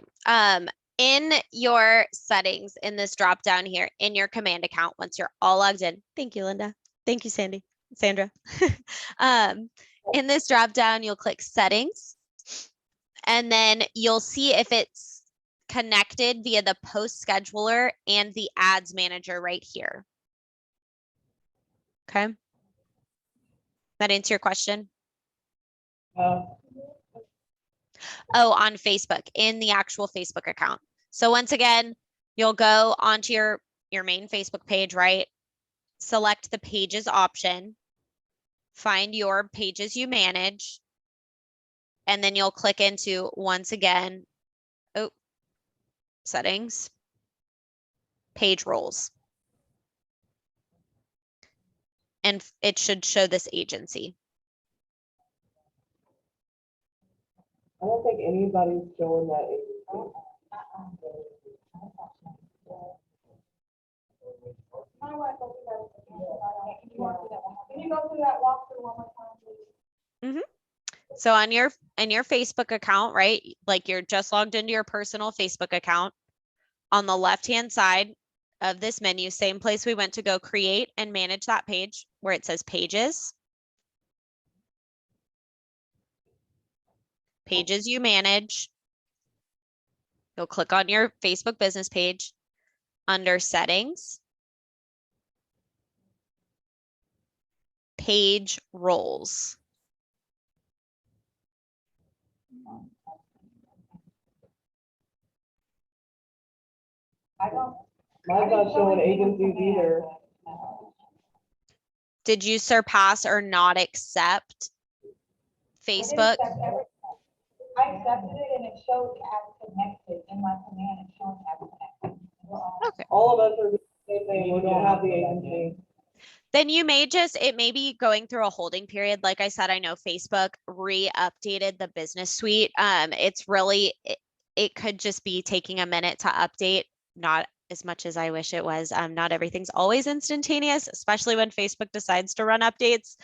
In your settings in this drop down here in your command account, once you're all logged in. Thank you, Linda. Thank you, Sandra. In this drop down, you'll click settings, and then you'll see if it's connected via the post scheduler and the ads manager right here. Okay. That answer your question? Oh, on Facebook, in the actual Facebook account. So once again, you'll go onto your main Facebook page, right? Select the pages option, find your pages you manage, and then you'll click into, once again, settings, page roles. And it should show this agency. I don't think anybody's showing that. Can you go through that walkthrough one more time, please? Mm-hmm. So on your Facebook account, right? Like you're just logged into your personal Facebook account. On the left-hand side of this menu, same place we went to go create and manage that page, where it says pages. Pages you manage. You'll click on your Facebook business page under settings, page roles. I don't. Mine's not showing agencies either. Did you surpass or not accept Facebook? I accepted it and it showed as connected in my command, it's showing as connected. Okay. All of us are the same thing, we don't have the agency. Then you may it may be going through a holding period. Like I said, I know Facebook re-updated the business suite. It's really, it could just be taking a minute to update, not as much as I wish it was. Not everything's always instantaneous, especially when Facebook decides to run updates.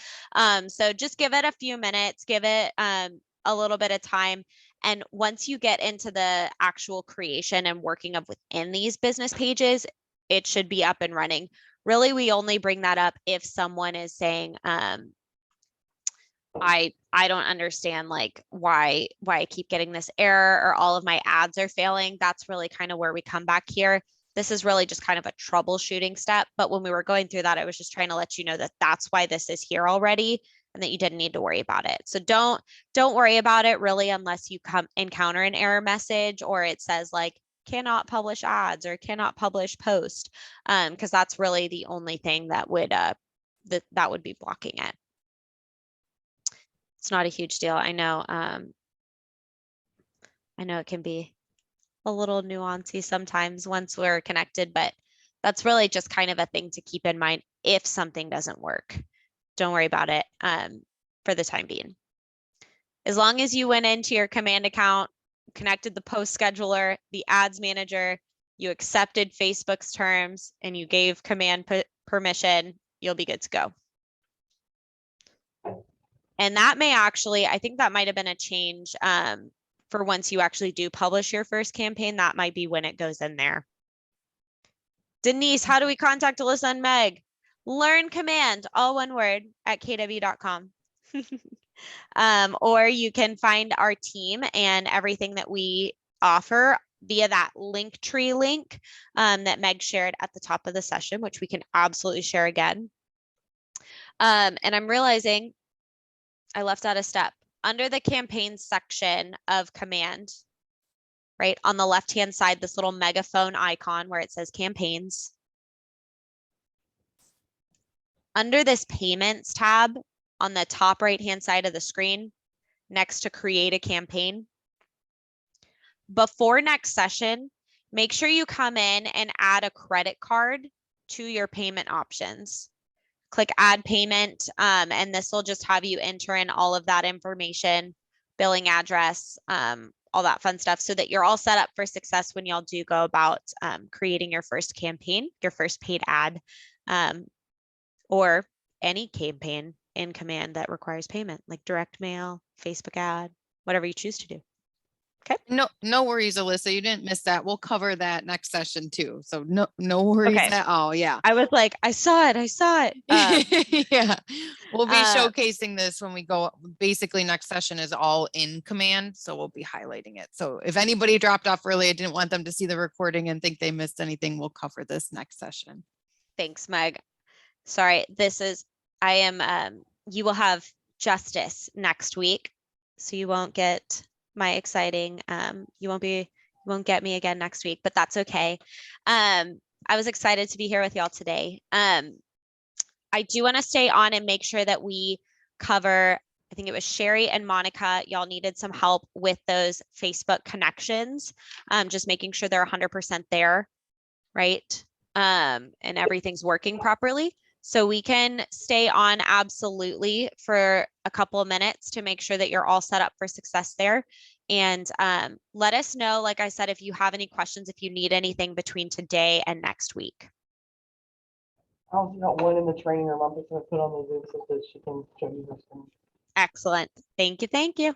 So just give it a few minutes, give it a little bit of time. And once you get into the actual creation and working of within these business pages, it should be up and running. Really, we only bring that up if someone is saying, I don't understand like why I keep getting this error or all of my ads are failing. That's really kind of where we come back here. This is really just kind of a troubleshooting step. But when we were going through that, I was just trying to let you know that that's why this is here already and that you didn't need to worry about it. So don't worry about it really unless you encounter an error message or it says like cannot publish ads or cannot publish post, because that's really the only thing that would that would be blocking it. It's not a huge deal. I know it can be a little nuancy sometimes once we're connected, but that's really just kind of a thing to keep in mind if something doesn't work. Don't worry about it for the time being. As long as you went into your command account, connected the post scheduler, the ads manager, you accepted Facebook's terms, and you gave command permission, you'll be good to go. And that may actually, I think that might have been a change for once you actually do publish your first campaign, that might be when it goes in there. Denise, how do we contact Alyssa and Meg? Learn command, all one word, at kw.com. Or you can find our team and everything that we offer via that Linktree link that Meg shared at the top of the session, which we can absolutely share again. And I'm realizing I left out a step. Under the campaign section of command, right on the left-hand side, this little megaphone icon where it says campaigns. Under this payments tab on the top right-hand side of the screen, next to create a campaign, before next session, make sure you come in and add a credit card to your payment options. Click add payment, and this will just have you enter in all of that information, billing address, all that fun stuff so that you're all set up for success when y'all do go about creating your first campaign, your first paid ad, or any campaign in command that requires payment, like direct mail, Facebook ad, whatever you choose to do. Okay. No worries, Alyssa. You didn't miss that. We'll cover that next session too. So no worries Okay. at all. Yeah. I was like, I saw it. Yeah. We'll be showcasing this when we go. Basically, next session is all in command. So we'll be highlighting it. So if anybody dropped off early, I didn't want them to see the recording and think they missed anything. We'll cover this next session. Thanks, Meg. Sorry, you will have justice next week. So you won't get my exciting, you won't get me again next week, but that's okay. I was excited to be here with y'all today. I do want to stay on and make sure that we cover, I think it was Sherry and Monica, y'all needed some help with those Facebook connections, just making sure they're 100% there, right? And everything's working properly. So we can stay on absolutely for a couple of minutes to make sure that you're all set up for success there. And let us know, like I said, if you have any questions, if you need anything between today and next week. I also got one in the training room. I'm just going to put on the Zoom so that she can show you her screen. Excellent. Thank you. Thank you.